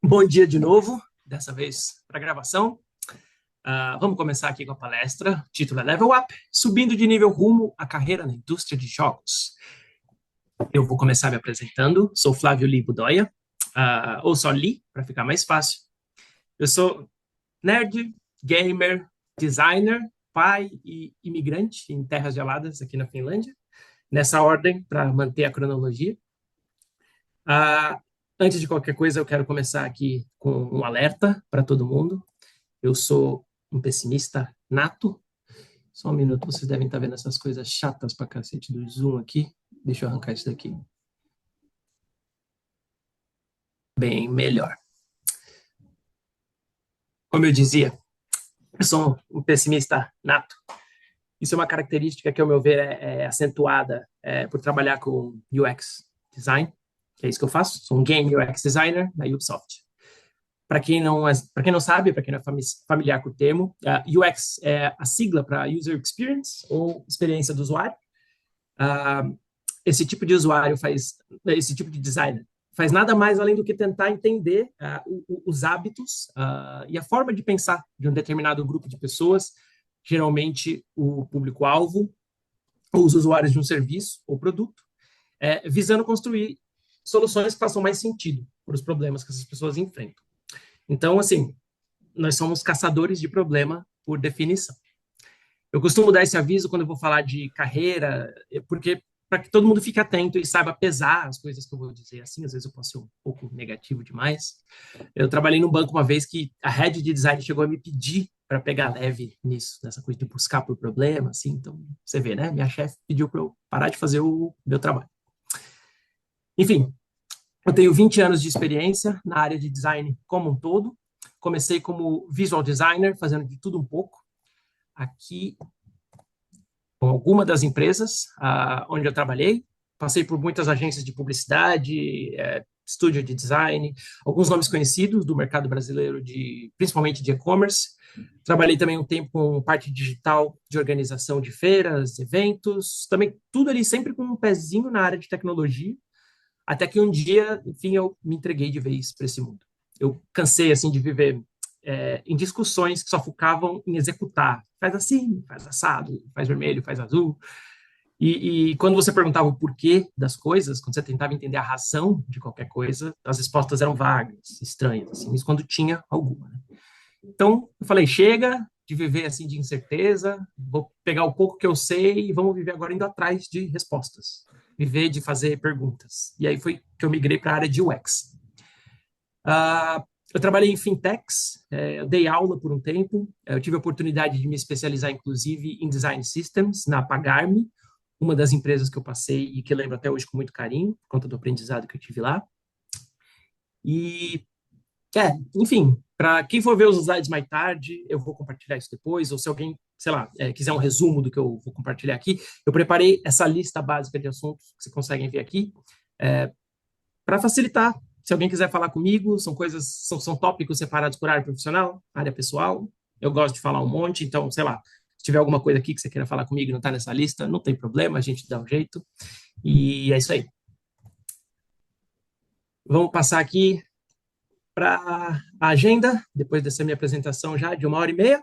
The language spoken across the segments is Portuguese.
Bom dia de novo, dessa vez para gravação. Vamos começar aqui com a palestra. O título é Level Up, subindo de nível rumo à carreira na indústria de jogos. Eu vou começar me apresentando. Sou Flávio Lee Budoia, ou só Lee, para ficar mais fácil. Eu sou nerd, gamer, designer, pai e imigrante em terras geladas aqui na Finlândia. Nessa ordem, para manter a cronologia. Antes de qualquer coisa, eu quero começar aqui com um alerta para todo mundo. Eu sou um pessimista nato. Só um minuto, vocês devem estar vendo essas coisas chatas pra cacete do Zoom aqui. Deixa eu arrancar isso daqui. Bem melhor. Como eu dizia, eu sou um pessimista nato. Isso é uma característica que, ao meu ver, é acentuada por trabalhar com UX design, que é isso que eu faço. Sou um game UX designer na Ubisoft. Para quem não sabe, para quem não é familiar com o termo, UX é a sigla para User Experience, ou experiência do usuário. Esse tipo de usuário esse tipo de designer faz nada mais além do que tentar entender os hábitos e a forma de pensar de um determinado grupo de pessoas, geralmente o público-alvo, ou os usuários de um serviço ou produto, visando construir soluções que façam mais sentido para os problemas que essas pessoas enfrentam. Então, assim, nós somos caçadores de problema por definição. Eu costumo dar esse aviso quando eu vou falar de carreira, porque para que todo mundo fique atento e saiba pesar as coisas que eu vou dizer. Assim, às vezes eu posso ser um pouco negativo demais. Eu trabalhei num banco uma vez que a head de design chegou a me pedir para pegar leve nisso, nessa coisa de buscar por problema, assim. Então, você vê, né? Minha chefe pediu para eu parar de fazer o meu trabalho. Enfim, eu tenho 20 anos de experiência na área de design como um todo. Comecei como visual designer, fazendo de tudo um pouco. Aqui, com alguma das empresas onde eu trabalhei. Passei por muitas agências de publicidade, estúdio de design, alguns nomes conhecidos do mercado brasileiro, principalmente de e-commerce. Trabalhei também um tempo com parte digital de organização de feiras, eventos, também tudo ali sempre com um pezinho na área de tecnologia, até que um dia, enfim, eu me entreguei de vez para esse mundo. Eu cansei, assim, de viver em discussões que só focavam em executar. Faz assim, faz assado, faz vermelho, faz azul. E quando você perguntava o porquê das coisas, quando você tentava entender a razão de qualquer coisa, as respostas eram vagas, estranhas, assim, isso quando tinha alguma, né? Então, eu falei, chega de viver assim de incerteza, vou pegar o pouco que eu sei e vamos viver agora indo atrás de respostas, viver de fazer perguntas. E aí foi que eu migrei para a área de UX. Eu trabalhei em fintechs, eu dei aula por um tempo, eu tive a oportunidade de me especializar, inclusive, em design systems, na Pagar.me, uma das empresas que eu passei e que lembro até hoje com muito carinho, por conta do aprendizado que eu tive lá. E, enfim, para quem for ver os slides mais tarde, eu vou compartilhar isso depois, ou se alguém, sei lá, quiser um resumo do que eu vou compartilhar aqui, eu preparei essa lista básica de assuntos que vocês conseguem ver aqui, para facilitar. Se alguém quiser falar comigo, são tópicos separados por área profissional, área pessoal. Eu gosto de falar um monte, então, sei lá, se tiver alguma coisa aqui que você queira falar comigo e não está nessa lista, não tem problema, a gente dá um jeito. E é isso aí. Vamos passar aqui para a agenda, depois dessa minha apresentação já de 1h30.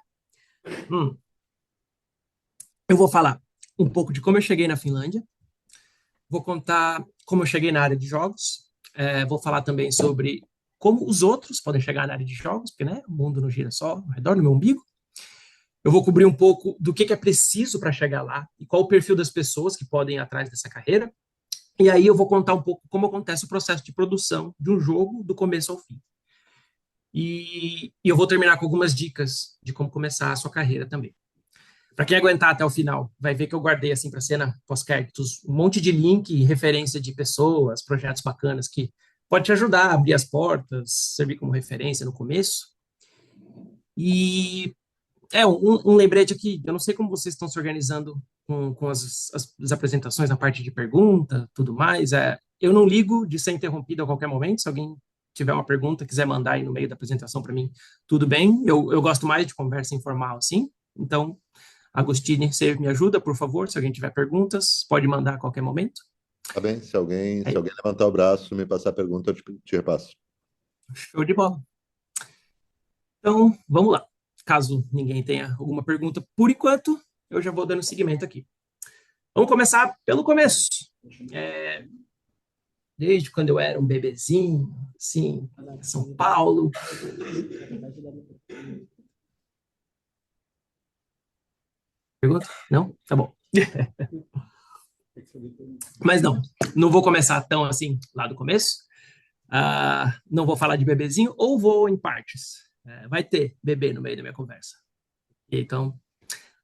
Eu vou falar um pouco de como eu cheguei na Finlândia, vou contar como eu cheguei na área de jogos, vou falar também sobre como os outros podem chegar na área de jogos, porque né, o mundo não gira só ao redor do meu umbigo. Eu vou cobrir um pouco do que é preciso para chegar lá e qual o perfil das pessoas que podem ir atrás dessa carreira. E aí eu vou contar um pouco como acontece o processo de produção de um jogo do começo ao fim. E eu vou terminar com algumas dicas de como começar a sua carreira também. Para quem aguentar até o final, vai ver que eu guardei assim para a cena pós-créditos um monte de link e referência de pessoas, projetos bacanas que pode te ajudar a abrir as portas, servir como referência no começo. E um lembrete aqui, eu não sei como vocês estão se organizando com as apresentações na parte de pergunta, tudo mais. Eu não ligo de ser interrompido a qualquer momento. Se alguém tiver uma pergunta, quiser mandar aí no meio da apresentação para mim, tudo bem. Eu gosto mais de conversa informal assim. Então, Agostini, você me ajuda, por favor? Se alguém tiver perguntas, pode mandar a qualquer momento. Tá bem, se alguém levantar o braço e me passar a pergunta, eu te repasso. Show de bola. Então, vamos lá. Caso ninguém tenha alguma pergunta por enquanto, eu já vou dando seguimento aqui. Vamos começar pelo começo. É, Desde quando eu era um bebezinho, assim, São Paulo. Pergunta? Não? Tá bom. Mas não vou começar tão assim lá do começo. Não vou falar de bebezinho ou vou em partes. Vai ter bebê no meio da minha conversa. Então,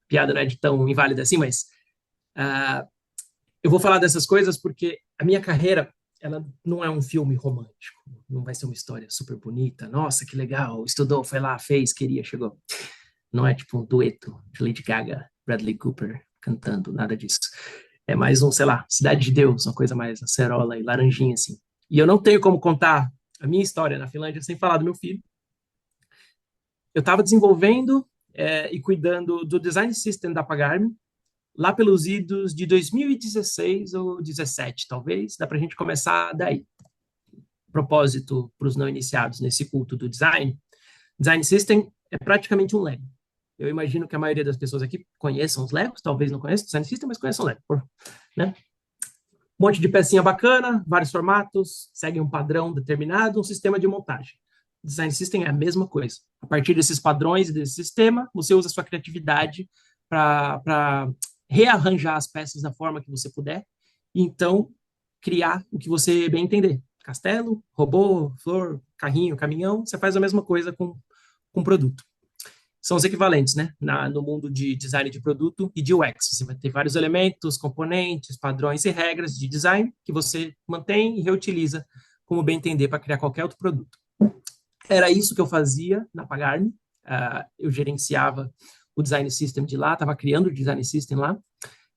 piada não é de tão inválida assim, mas ah, eu vou falar dessas coisas porque a minha carreira ela não é um filme romântico. Não vai ser uma história super bonita. Nossa, que legal. Estudou, foi lá, fez, queria, chegou. Não é tipo um dueto de Lady Gaga, Bradley Cooper cantando, nada disso. É mais um, sei lá, Cidade de Deus, uma coisa mais acerola e laranjinha, assim. E eu não tenho como contar a minha história na Finlândia sem falar do meu filho. Eu estava desenvolvendo e cuidando do design system da Pagarme, lá pelos idos de 2016 ou 17, talvez. Dá para a gente começar daí. Propósito para os não iniciados nesse culto do design. Design system é praticamente um Lego. Eu imagino que a maioria das pessoas aqui conheçam os Legos, talvez não conheçam o Design System, mas conheçam o Lego, né? Um monte de pecinha bacana, vários formatos, seguem um padrão determinado, um sistema de montagem. Design System é a mesma coisa. A partir desses padrões e desse sistema, você usa a sua criatividade para rearranjar as peças da forma que você puder e então criar o que você bem entender. Castelo, robô, flor, carrinho, caminhão, você faz a mesma coisa com produto. São os equivalentes, né? No mundo de design de produto e de UX. Você vai ter vários elementos, componentes, padrões e regras de design que você mantém e reutiliza como bem entender para criar qualquer outro produto. Era isso que eu fazia na Pagar.me. Eu gerenciava o design system de lá, estava criando o design system lá.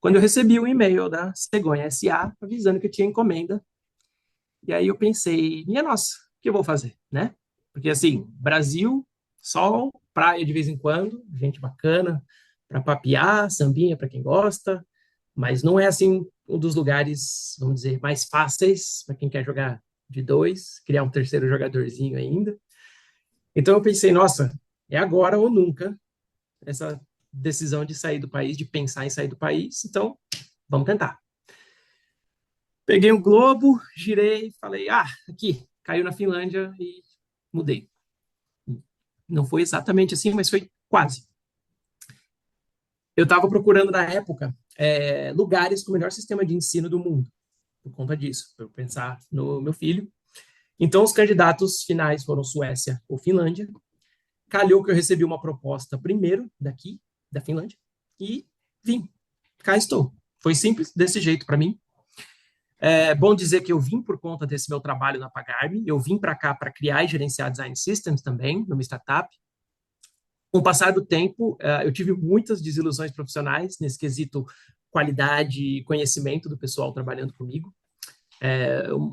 Quando eu recebi um e-mail da Cegonha SA avisando que eu tinha encomenda, e aí eu pensei, minha nossa, o que eu vou fazer, né? Porque assim, Brasil, sol, praia de vez em quando, gente bacana para papear, sambinha para quem gosta, mas não é assim um dos lugares, vamos dizer, mais fáceis para quem quer jogar de dois, criar um terceiro jogadorzinho ainda. Então eu pensei, nossa, é agora ou nunca essa decisão de sair do país, de pensar em sair do país. Então, vamos tentar. Peguei o globo, girei, falei, aqui, caiu na Finlândia e mudei. Não foi exatamente assim, mas foi quase. Eu estava procurando na época lugares com o melhor sistema de ensino do mundo, por conta disso, para eu pensar no meu filho. Então, os candidatos finais foram Suécia ou Finlândia. Calhou que eu recebi uma proposta primeiro daqui, da Finlândia, e vim. Cá estou. Foi simples, desse jeito para mim. É bom dizer que eu vim por conta desse meu trabalho na Pagar.me. Eu vim para cá para criar e gerenciar design systems também, numa startup. Com o passar do tempo, eu tive muitas desilusões profissionais nesse quesito qualidade e conhecimento do pessoal trabalhando comigo.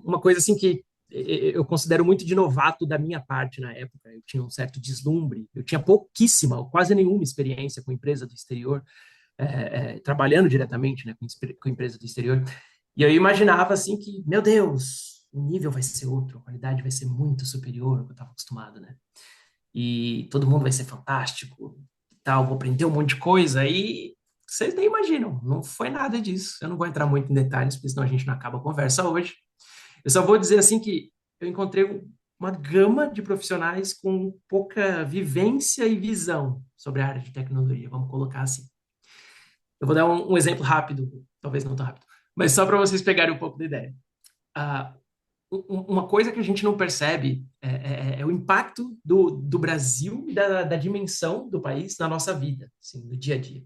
Uma coisa assim que eu considero muito de novato da minha parte na época. Eu tinha um certo deslumbre, eu tinha pouquíssima, quase nenhuma experiência com empresa do exterior, trabalhando diretamente, né, com empresa do exterior. E eu imaginava assim que, meu Deus, o nível vai ser outro, a qualidade vai ser muito superior ao que eu estava acostumado, né? E todo mundo vai ser fantástico, e tal, vou aprender um monte de coisa. E vocês nem imaginam, não foi nada disso. Eu não vou entrar muito em detalhes, porque senão a gente não acaba a conversa hoje. Eu só vou dizer assim que eu encontrei uma gama de profissionais com pouca vivência e visão sobre a área de tecnologia, vamos colocar assim. Eu vou dar um exemplo rápido, talvez não tão rápido, mas só para vocês pegarem um pouco da ideia. Ah, uma coisa que a gente não percebe é o impacto do Brasil e da dimensão do país na nossa vida, assim, no dia a dia.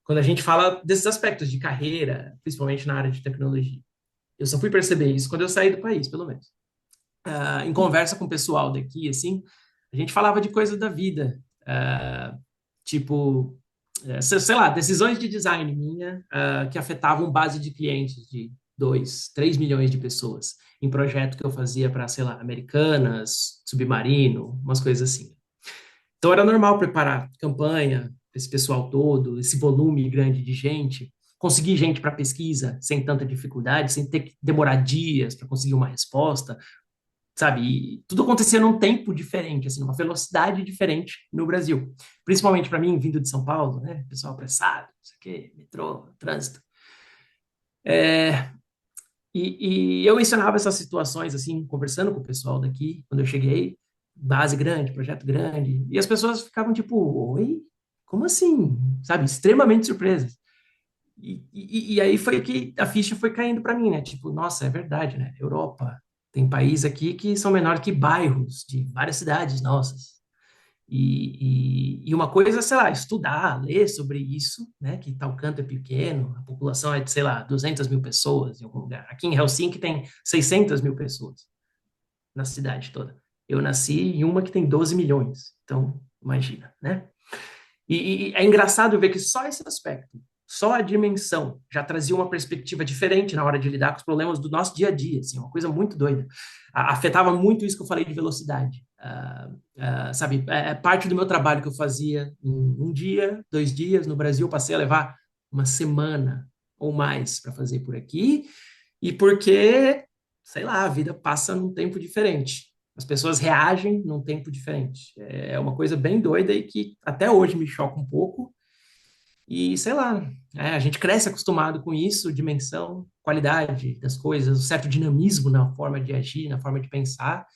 Quando a gente fala desses aspectos de carreira, principalmente na área de tecnologia. Eu só fui perceber isso quando eu saí do país, pelo menos. Em conversa com o pessoal daqui, assim, a gente falava de coisas da vida, tipo, sei lá, decisões de design minha que afetavam base de clientes de 2, 3 milhões de pessoas em projeto que eu fazia para, sei lá, Americanas, Submarino, umas coisas assim. Então era normal preparar campanha, esse pessoal todo, esse volume grande de gente, conseguir gente para pesquisa sem tanta dificuldade, sem ter que demorar dias para conseguir uma resposta, sabe? E tudo acontecia num tempo diferente, assim, numa velocidade diferente no Brasil. Principalmente para mim, vindo de São Paulo, né? Pessoal apressado, não sei o quê, metrô, trânsito. E eu ensinava essas situações, assim, conversando com o pessoal daqui, quando eu cheguei, base grande, projeto grande, e as pessoas ficavam tipo, oi? Como assim? Sabe? Extremamente surpresas. E aí foi que a ficha foi caindo para mim, né? Tipo, nossa, é verdade, né? Europa, tem países aqui que são menores que bairros de várias cidades nossas. E uma coisa, sei lá, estudar, ler sobre isso, né? Que tal canto é pequeno, a população é de, sei lá, 200 mil pessoas em algum lugar. Aqui em Helsinki tem 600 mil pessoas na cidade toda. Eu nasci em uma que tem 12 milhões, então imagina, né? E é engraçado ver que só esse aspecto, só a dimensão, já trazia uma perspectiva diferente na hora de lidar com os problemas do nosso dia a dia, assim, uma coisa muito doida. Afetava muito isso que eu falei de velocidade. Sabe, é parte do meu trabalho que eu fazia em um dia, 2 dias, no Brasil eu passei a levar uma semana ou mais para fazer por aqui, e porque, sei lá, a vida passa num tempo diferente. As pessoas reagem num tempo diferente. É uma coisa bem doida e que até hoje me choca um pouco. E sei lá, a gente cresce acostumado com isso, dimensão, qualidade das coisas, um certo dinamismo na forma de agir, na forma de pensar.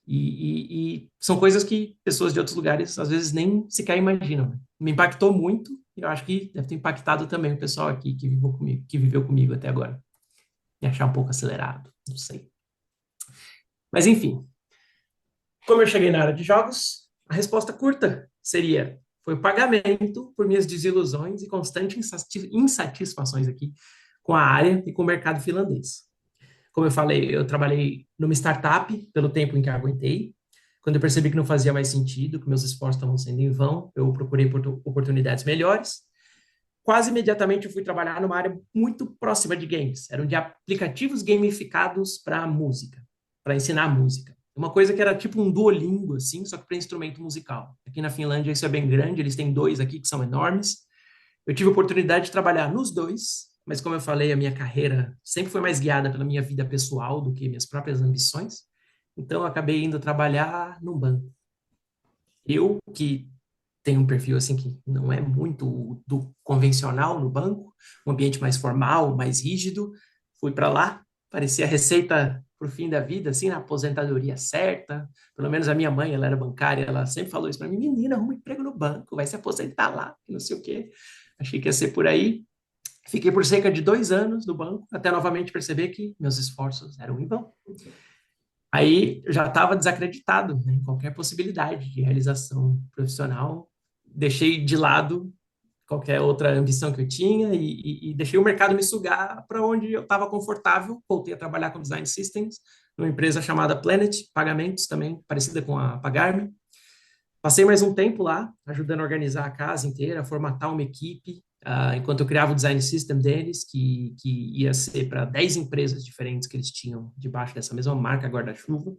E são coisas que pessoas de outros lugares às vezes nem sequer imaginam, né? Me impactou muito e eu acho que deve ter impactado também o pessoal aqui que viveu comigo até agora. Me achar um pouco acelerado, não sei. Mas enfim, como eu cheguei na área de jogos, a resposta curta seria: foi o pagamento por minhas desilusões e constantes insatisfações aqui com a área e com o mercado finlandês. Como eu falei, eu trabalhei numa startup pelo tempo em que aguentei. Quando eu percebi que não fazia mais sentido, que meus esforços estavam sendo em vão, eu procurei oportunidades melhores. Quase imediatamente eu fui trabalhar numa área muito próxima de games. Eram de aplicativos gamificados para música, para ensinar música. Uma coisa que era tipo um Duolingo, assim, só que para instrumento musical. Aqui na Finlândia isso é bem grande, eles têm dois aqui que são enormes. Eu tive a oportunidade de trabalhar nos dois, mas como eu falei, a minha carreira sempre foi mais guiada pela minha vida pessoal do que minhas próprias ambições. Então eu acabei indo trabalhar num banco. Eu que tem um perfil assim que não é muito do convencional no banco, um ambiente mais formal, mais rígido. Fui para lá, parecia a receita para o fim da vida, assim, na aposentadoria certa. Pelo menos a minha mãe, ela era bancária, ela sempre falou isso para mim: menina, arruma um emprego no banco, vai se aposentar lá, não sei o quê. Achei que ia ser por aí. Fiquei por cerca de 2 anos no banco, até novamente perceber que meus esforços eram em vão. Aí eu já estava desacreditado, né, em qualquer possibilidade de realização profissional. Deixei de lado qualquer outra ambição que eu tinha e deixei o mercado me sugar para onde eu estava confortável. Voltei a trabalhar com design systems numa empresa chamada Planet Pagamentos, também parecida com a Pagar.me. Passei mais um tempo lá, ajudando a organizar a casa inteira, formatar uma equipe, enquanto eu criava o design system deles, que ia ser para 10 empresas diferentes que eles tinham debaixo dessa mesma marca guarda-chuva.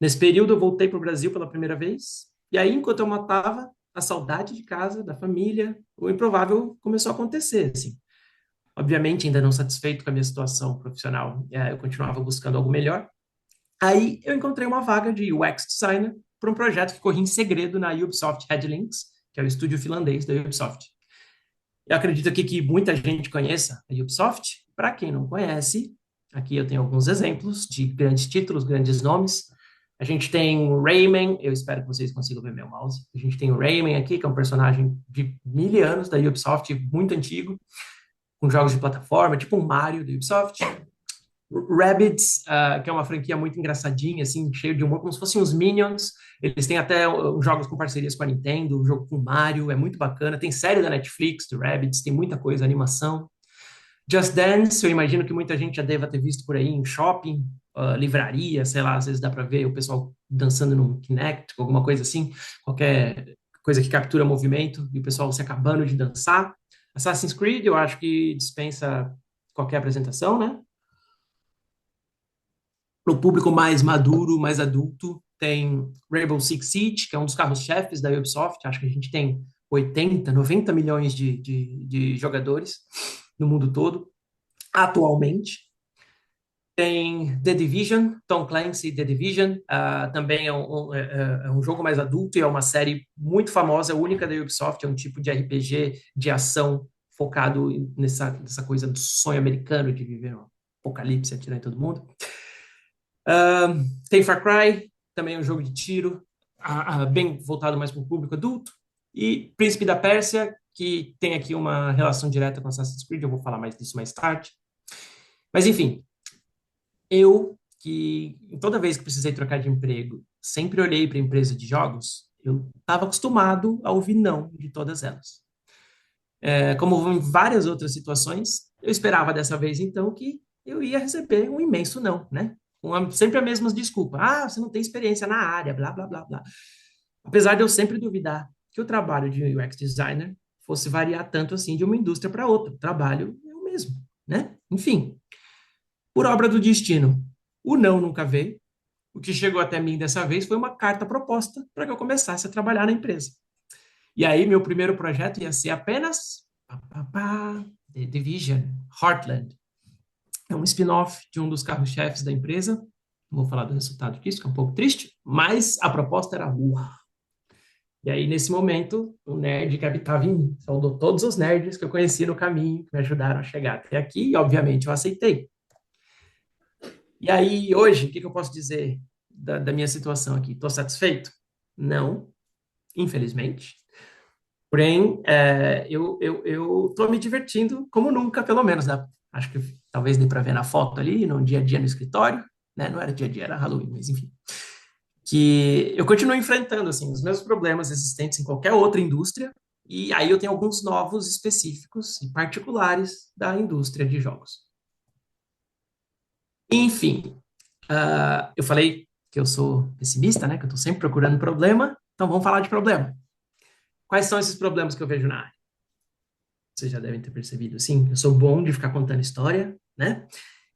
Nesse período, eu voltei para o Brasil pela primeira vez, e aí, enquanto eu matava a saudade de casa, da família, o improvável começou a acontecer, assim. Obviamente, ainda não satisfeito com a minha situação profissional, eu continuava buscando algo melhor. Aí, eu encontrei uma vaga de UX designer para um projeto que corria em segredo na Ubisoft Headlinks, que é o estúdio finlandês da Ubisoft. Eu acredito aqui que muita gente conheça a Ubisoft. Para quem não conhece, aqui eu tenho alguns exemplos de grandes títulos, grandes nomes. A gente tem o Rayman, eu espero que vocês consigam ver meu mouse. A gente tem o Rayman aqui, que é um personagem de 1000 anos da Ubisoft, muito antigo, com jogos de plataforma, tipo um Mario da Ubisoft. Rabbids, que é uma franquia muito engraçadinha, assim, cheio de humor, como se fossem os Minions. Eles têm até jogos com parcerias com a Nintendo, um jogo com Mario, é muito bacana. Tem série da Netflix, do Rabbids, tem muita coisa, animação. Just Dance, eu imagino que muita gente já deva ter visto por aí em shopping, livraria, sei lá, às vezes dá para ver o pessoal dançando no Kinect, alguma coisa assim, qualquer coisa que captura movimento e o pessoal se acabando de dançar. Assassin's Creed, eu acho que dispensa qualquer apresentação, né? Para o público mais maduro, mais adulto, tem Rainbow Six Siege, que é um dos carros-chefes da Ubisoft. Acho que a gente tem 80, 90 milhões de jogadores no mundo todo, atualmente. Tem The Division, Tom Clancy, The Division, também é um jogo mais adulto e é uma série muito famosa, única da Ubisoft, é um tipo de RPG de ação focado nessa coisa do sonho americano de viver um apocalipse, atirar em todo mundo. Tem Far Cry, também é um jogo de tiro, bem voltado mais para o público adulto. E Príncipe da Pérsia, que tem aqui uma relação direta com Assassin's Creed, eu vou falar mais disso mais tarde. Mas, enfim, eu, que toda vez que precisei trocar de emprego, sempre olhei para a empresa de jogos, eu estava acostumado a ouvir não de todas elas. Como em várias outras situações, eu esperava dessa vez, então, que eu ia receber um imenso não, né? Sempre as mesmas desculpas. Ah, você não tem experiência na área, blá, blá, blá, blá. Apesar de eu sempre duvidar que o trabalho de UX designer fosse variar tanto assim de uma indústria para outra. O trabalho é o mesmo, né? Enfim, por obra do destino, o não nunca veio. O que chegou até mim dessa vez foi uma carta proposta para que eu começasse a trabalhar na empresa. E aí, meu primeiro projeto ia ser apenas The Division, Heartland. É um spin-off de um dos carros-chefes da empresa. Não vou falar do resultado disso, que é um pouco triste, mas a proposta era uau. E aí, nesse momento, o nerd que habitava em mim saudou todos os nerds que eu conheci no caminho, que me ajudaram a chegar até aqui, e obviamente eu aceitei. E aí, hoje, o que eu posso dizer da minha situação aqui? Estou satisfeito? Não, infelizmente. Porém, eu estou me divertindo como nunca, pelo menos, né? Acho que talvez dê para ver na foto ali, no dia a dia no escritório, né? Não era dia a dia, era Halloween, mas enfim. Que eu continuo enfrentando, assim, os mesmos problemas existentes em qualquer outra indústria, e aí eu tenho alguns novos específicos e particulares da indústria de jogos. Enfim, eu falei que eu sou pessimista, né? Que eu estou sempre procurando problema, então vamos falar de problema. Quais são esses problemas que eu vejo na área? Vocês já devem ter percebido, sim, eu sou bom de ficar contando história, né?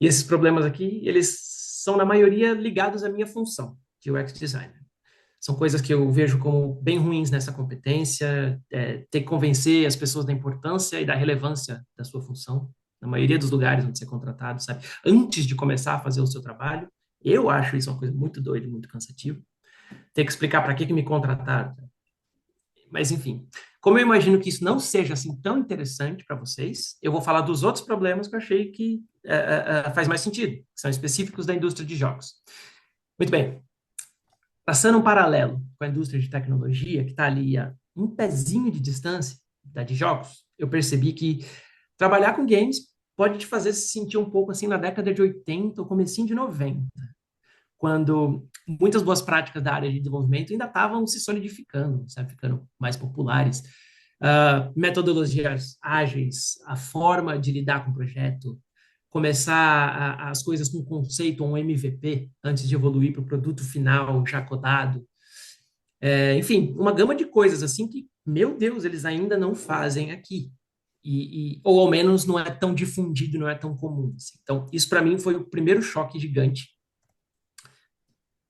E esses problemas aqui, eles são, na maioria, ligados à minha função de UX designer. São coisas que eu vejo como bem ruins nessa competência, ter que convencer as pessoas da importância e da relevância da sua função, na maioria dos lugares onde você é contratado, sabe? Antes de começar a fazer o seu trabalho, eu acho isso uma coisa muito doida, muito cansativa. Ter que explicar para que me contrataram. Mas, enfim, como eu imagino que isso não seja assim tão interessante para vocês, eu vou falar dos outros problemas que eu achei que faz mais sentido, que são específicos da indústria de jogos. Muito bem. Traçando um paralelo com a indústria de tecnologia, que está ali a um pezinho de distância da de jogos, eu percebi que trabalhar com games pode te fazer se sentir um pouco assim na década de 80 ou comecinho de 90, quando muitas boas práticas da área de desenvolvimento ainda estavam se solidificando, sabe, ficando mais populares. Metodologias ágeis, a forma de lidar com o projeto, começar as coisas com conceito, um MVP, antes de evoluir para o produto final já codado. Enfim, uma gama de coisas assim que, meu Deus, eles ainda não fazem aqui. Ou ao menos não é tão difundido, não é tão comum. Assim. Então, isso para mim foi o primeiro choque gigante.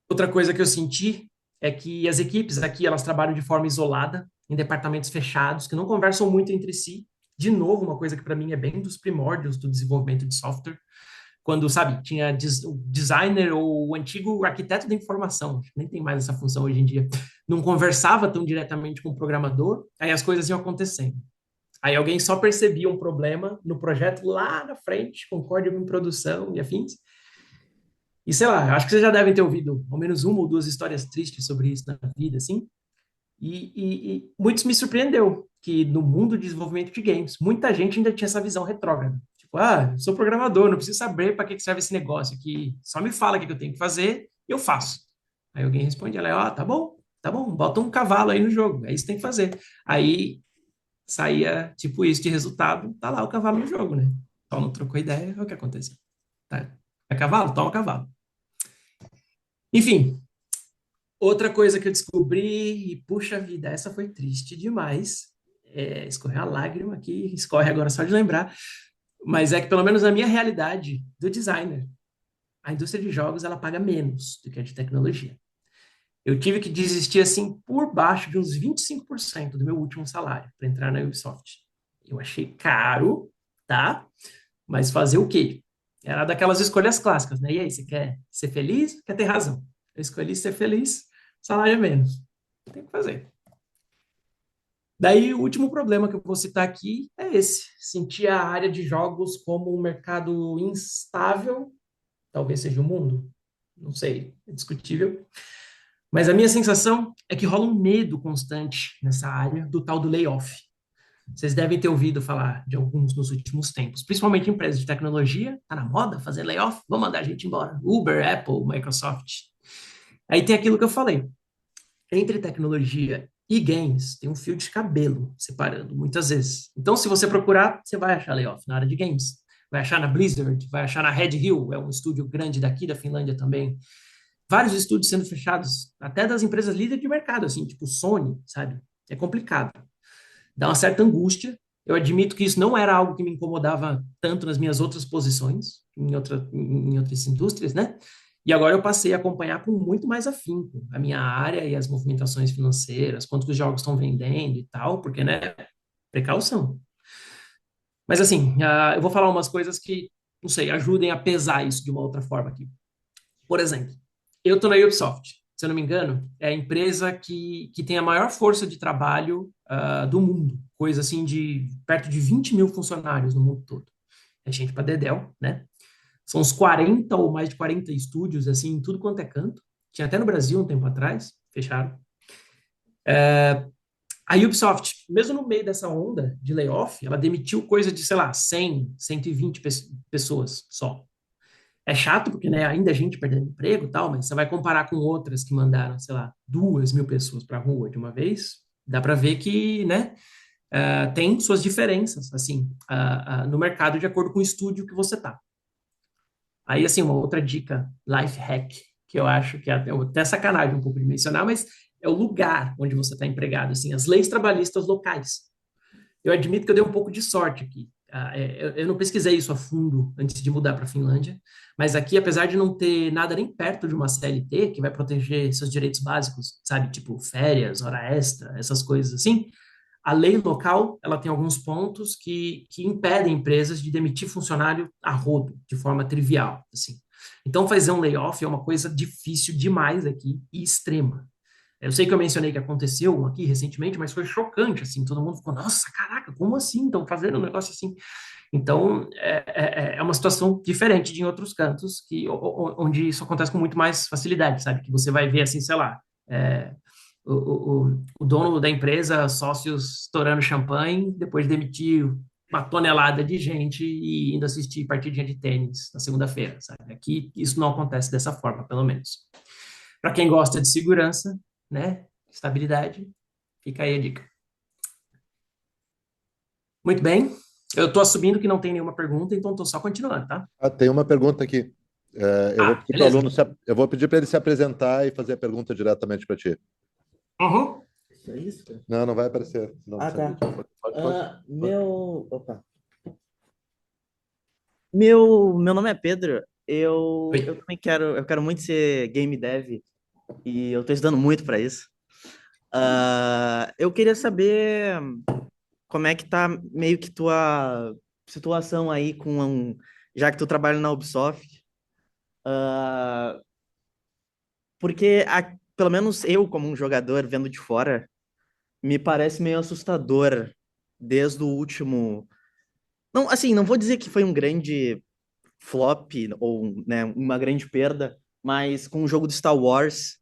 Outra coisa que eu senti é que as equipes aqui, elas trabalham de forma isolada, em departamentos fechados, que não conversam muito entre si. De novo, uma coisa que para mim é bem dos primórdios do desenvolvimento de software, quando, sabe, tinha o designer ou o antigo arquiteto da informação, nem tem mais essa função hoje em dia, não conversava tão diretamente com o programador, aí as coisas iam acontecendo. Aí alguém só percebia um problema no projeto lá na frente, com código em produção e afins, e sei lá, acho que vocês já devem ter ouvido ao menos uma ou duas histórias tristes sobre isso na vida, assim. E muitos me surpreendeu que no mundo de desenvolvimento de games, muita gente ainda tinha essa visão retrógrada. Tipo, sou programador, não preciso saber para que serve esse negócio aqui. Só me fala o que eu tenho que fazer e eu faço. Aí alguém responde, ela, tá bom, bota um cavalo aí no jogo, é isso que tem que fazer. Aí saía, tipo, isso de resultado, tá lá o cavalo no jogo, né? Só não trocou ideia, é o que aconteceu. Tá? É cavalo? Toma cavalo. Enfim, outra coisa que eu descobri, e puxa vida, essa foi triste demais. Escorreu a lágrima aqui, escorre agora só de lembrar. Mas é que, pelo menos na minha realidade do designer, a indústria de jogos ela paga menos do que a de tecnologia. Eu tive que desistir, assim, por baixo de uns 25% do meu último salário para entrar na Ubisoft. Eu achei caro, tá? Mas fazer o quê? Era daquelas escolhas clássicas, né? E aí, você quer ser feliz? Quer ter razão? Eu escolhi ser feliz, salário é menos. Tem que fazer. Daí, o último problema que eu vou citar aqui é esse: sentir a área de jogos como um mercado instável, talvez seja o mundo, não sei, é discutível. Mas a minha sensação é que rola um medo constante nessa área do tal do layoff. Vocês devem ter ouvido falar de alguns nos últimos tempos, principalmente empresas de tecnologia. Tá na moda fazer layoff? Vamos mandar a gente embora. Uber, Apple, Microsoft. Aí tem aquilo que eu falei. Entre tecnologia e games, tem um fio de cabelo separando, muitas vezes. Então, se você procurar, você vai achar layoff na área de games. Vai achar na Blizzard, vai achar na Red Hill, é um estúdio grande daqui da Finlândia também. Vários estúdios sendo fechados, até das empresas líderes de mercado, assim, tipo Sony, sabe? É complicado. Dá uma certa angústia. Eu admito que isso não era algo que me incomodava tanto nas minhas outras posições, em outras indústrias, né? E agora eu passei a acompanhar com muito mais afinco a minha área e as movimentações financeiras, quanto que os jogos estão vendendo e tal, porque, né, precaução. Mas assim, eu vou falar umas coisas que, não sei, ajudem a pesar isso de uma outra forma aqui. Por exemplo, eu estou na Ubisoft, se eu não me engano, é a empresa que tem a maior força de trabalho do mundo, coisa assim de perto de 20 mil funcionários no mundo todo. É gente para dedéu, né? São uns 40 ou mais de 40 estúdios, assim, em tudo quanto é canto. Tinha até no Brasil um tempo atrás, fecharam. A Ubisoft, mesmo no meio dessa onda de layoff, ela demitiu coisa de, sei lá, 100, 120 pessoas só. É chato porque, né, ainda a gente perdendo emprego e tal, mas você vai comparar com outras que mandaram, sei lá, 2.000 pessoas para a rua de uma vez, dá para ver que, né, tem suas diferenças, assim, no mercado de acordo com o estúdio que você tá. Aí, assim, uma outra dica, life hack, que eu acho que é até sacanagem um pouco de mencionar, mas é o lugar onde você está empregado, assim, as leis trabalhistas locais. Eu admito que eu dei um pouco de sorte aqui. Eu não pesquisei isso a fundo antes de mudar para a Finlândia, mas aqui, apesar de não ter nada nem perto de uma CLT, que vai proteger seus direitos básicos, sabe, tipo férias, hora extra, essas coisas assim, a lei local, ela tem alguns pontos que impedem empresas de demitir funcionário a rodo, de forma trivial, assim. Então, fazer um layoff é uma coisa difícil demais aqui e extrema. Eu sei que eu mencionei que aconteceu um aqui recentemente, mas foi chocante, assim, todo mundo ficou, nossa, caraca, como assim? Estão fazendo um negócio assim? Então, é uma situação diferente de em outros cantos, onde isso acontece com muito mais facilidade, sabe? Que você vai ver, assim, sei lá, é, o dono da empresa, sócios estourando champanhe, depois de demitir uma tonelada de gente e indo assistir partidinha de tênis na segunda-feira, sabe? Aqui isso não acontece dessa forma, pelo menos. Para quem gosta de segurança, né? Estabilidade, fica aí a dica. Muito bem. Eu estou assumindo que não tem nenhuma pergunta, então estou só continuando, tá? Ah, tem uma pergunta aqui. Eu vou Ah, pedir para o beleza. aluno, eu vou pedir para ele se apresentar e fazer a pergunta diretamente para ti. Uhum. Isso é isso, cara? Não, não vai aparecer. Não, Ah, tá. pode. Opa. Meu nome é Pedro. Oi. Eu também eu quero muito ser game dev e eu tô estudando muito para isso. Eu queria saber como é que tá meio que tua situação aí já que tu trabalha na Ubisoft. Ah, Porque pelo menos eu, como um jogador vendo de fora, me parece meio assustador desde o último. Não, assim, não vou dizer que foi um grande flop ou, né, uma grande perda, mas com o jogo do Star Wars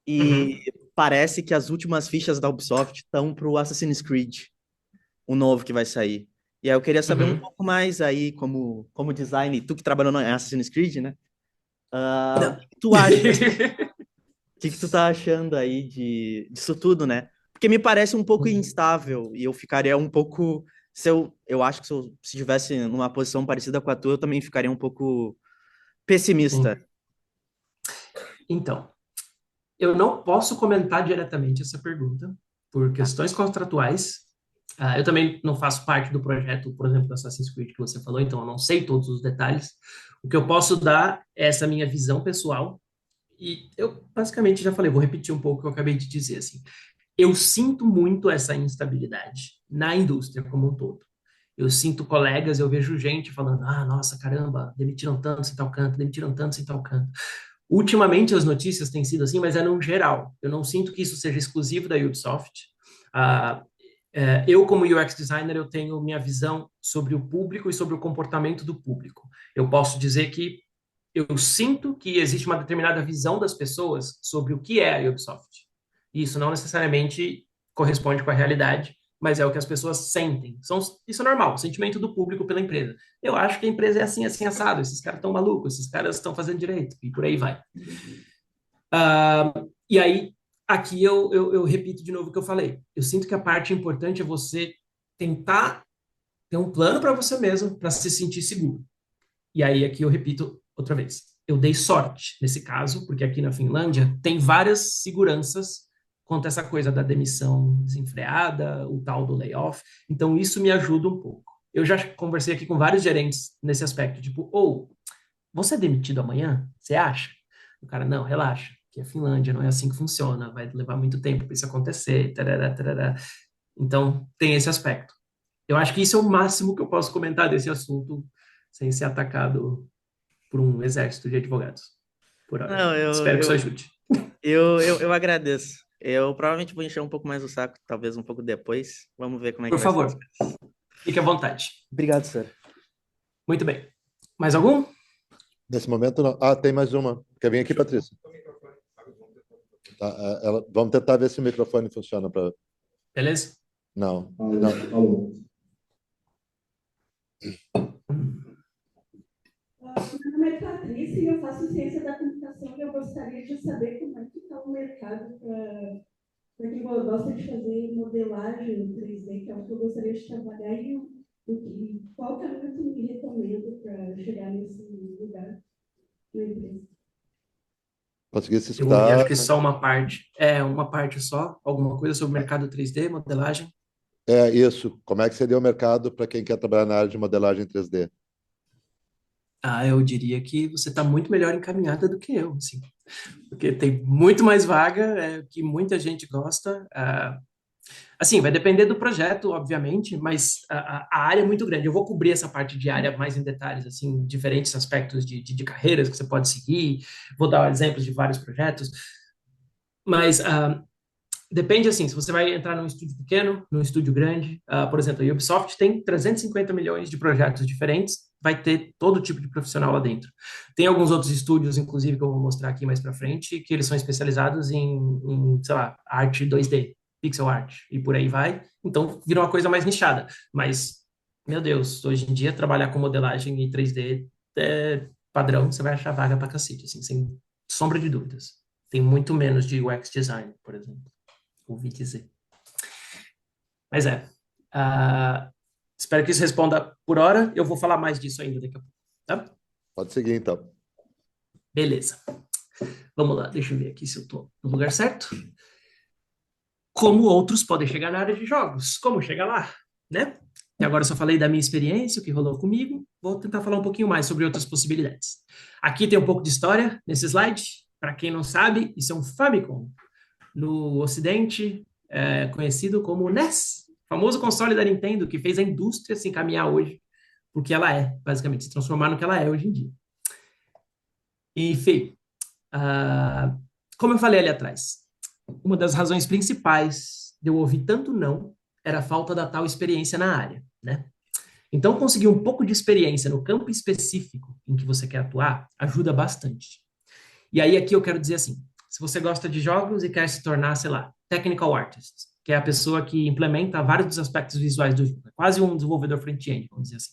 e Uhum. parece que as últimas fichas da Ubisoft estão pro Assassin's Creed, o novo que vai sair. E aí eu queria saber um Uhum. pouco mais aí como design, tu que trabalhou no Assassin's Creed, né? O Não. que que tu acha? O que que tu tá achando aí disso tudo, né? Porque me parece um pouco instável e eu ficaria um pouco eu acho que se eu estivesse numa posição parecida com a tua, eu também ficaria um pouco pessimista. Sim. Então, eu não posso comentar diretamente essa pergunta por questões contratuais. Eu também não faço parte do projeto, por exemplo, do Assassin's Creed que você falou, então eu não sei todos os detalhes. O que eu posso dar é essa minha visão pessoal. E eu basicamente já falei, vou repetir um pouco o que eu acabei de dizer, assim. Eu sinto muito essa instabilidade na indústria como um todo. Eu sinto colegas, eu vejo gente falando, ah, nossa, caramba, demitiram tanto sem tal canto, demitiram tanto sem tal canto. Ultimamente as notícias têm sido assim, mas é no geral. Eu não sinto que isso seja exclusivo da Ubisoft. Ah, eu, como UX designer, eu tenho minha visão sobre o público e sobre o comportamento do público. Eu posso dizer que eu sinto que existe uma determinada visão das pessoas sobre o que é a Ubisoft. E isso não necessariamente corresponde com a realidade, mas é o que as pessoas sentem. Isso é normal, o sentimento do público pela empresa. Eu acho que a empresa é assim, assim, assado, esses caras estão malucos, esses caras estão fazendo direito, e por aí vai. E aí, aqui eu repito de novo o que eu falei. Eu sinto que a parte importante é você tentar ter um plano para você mesmo, para se sentir seguro. E aí, aqui eu repito outra vez. Eu dei sorte nesse caso, porque aqui na Finlândia tem várias seguranças quanto a essa coisa da demissão desenfreada, o tal do layoff. Então, isso me ajuda um pouco. Eu já conversei aqui com vários gerentes nesse aspecto, tipo, você é demitido amanhã? Você acha? O cara, não, relaxa, que é Finlândia, não é assim que funciona, vai levar muito tempo para isso acontecer, tarará, tarará. Então, tem esse aspecto. Eu acho que isso é o máximo que eu posso comentar desse assunto sem ser atacado por um exército de advogados por hora. Não, Espero que isso ajude. eu agradeço. Eu provavelmente vou encher um pouco mais o saco, talvez um pouco depois. Vamos ver como é que Por vai ser as favor, coisas. fique à vontade. Obrigado, senhor. Muito bem. Mais algum? Nesse momento, não. Ah, tem mais uma. Quer vir aqui, Patrícia? Tá, vamos tentar ver se o microfone funciona para. Beleza? Não, não. Meu nome é Patrícia e eu faço ciência da computação e eu gostaria de saber como é que está o mercado para quem gosta de fazer modelagem 3D, que é o que eu gostaria de trabalhar, e qual caminho tu me recomenda para chegar nesse lugar na empresa. Consegui se Eu ouvi, escutar. acho que só uma parte só, alguma coisa sobre o mercado 3D, modelagem. É isso. Como é que seria o mercado para quem quer trabalhar na área de modelagem 3D? Ah, eu diria que você está muito melhor encaminhada do que eu, assim, porque tem muito mais vaga, que muita gente gosta. Assim, vai depender do projeto, obviamente, mas a área é muito grande. Eu vou cobrir essa parte de área mais em detalhes, assim, diferentes aspectos de carreiras que você pode seguir. Vou dar exemplos de vários projetos, mas depende, assim, se você vai entrar num estúdio pequeno, num estúdio grande. Por exemplo, a Ubisoft tem 350 milhões de projetos diferentes, vai ter todo tipo de profissional lá dentro. Tem alguns outros estúdios, inclusive, que eu vou mostrar aqui mais para frente, que eles são especializados sei lá, arte 2D, pixel art, e por aí vai. Então, vira uma coisa mais nichada. Mas, meu Deus, hoje em dia, trabalhar com modelagem e 3D é padrão, você vai achar vaga pra cacete, assim, sem sombra de dúvidas. Tem muito menos de UX design, por exemplo, ouvi dizer. Mas espero que isso responda por hora. Eu vou falar mais disso ainda daqui a pouco, tá? Pode seguir, então. Beleza. Vamos lá, deixa eu ver aqui se eu estou no lugar certo. Como outros podem chegar na área de jogos? Como chegar lá, né? E agora eu só falei da minha experiência, o que rolou comigo. Vou tentar falar um pouquinho mais sobre outras possibilidades. Aqui tem um pouco de história nesse slide. Para quem não sabe, isso é um Famicom. No Ocidente, conhecido como NES, famoso console da Nintendo, que fez a indústria se encaminhar hoje porque ela é, basicamente, se transformar no que ela é hoje em dia. Enfim, como eu falei ali atrás, uma das razões principais de eu ouvir tanto não era a falta da tal experiência na área, né? Então, conseguir um pouco de experiência no campo específico em que você quer atuar ajuda bastante. E aí, aqui eu quero dizer assim, se você gosta de jogos e quer se tornar, sei lá, technical artist, que é a pessoa que implementa vários dos aspectos visuais do jogo, quase um desenvolvedor front-end, vamos dizer assim.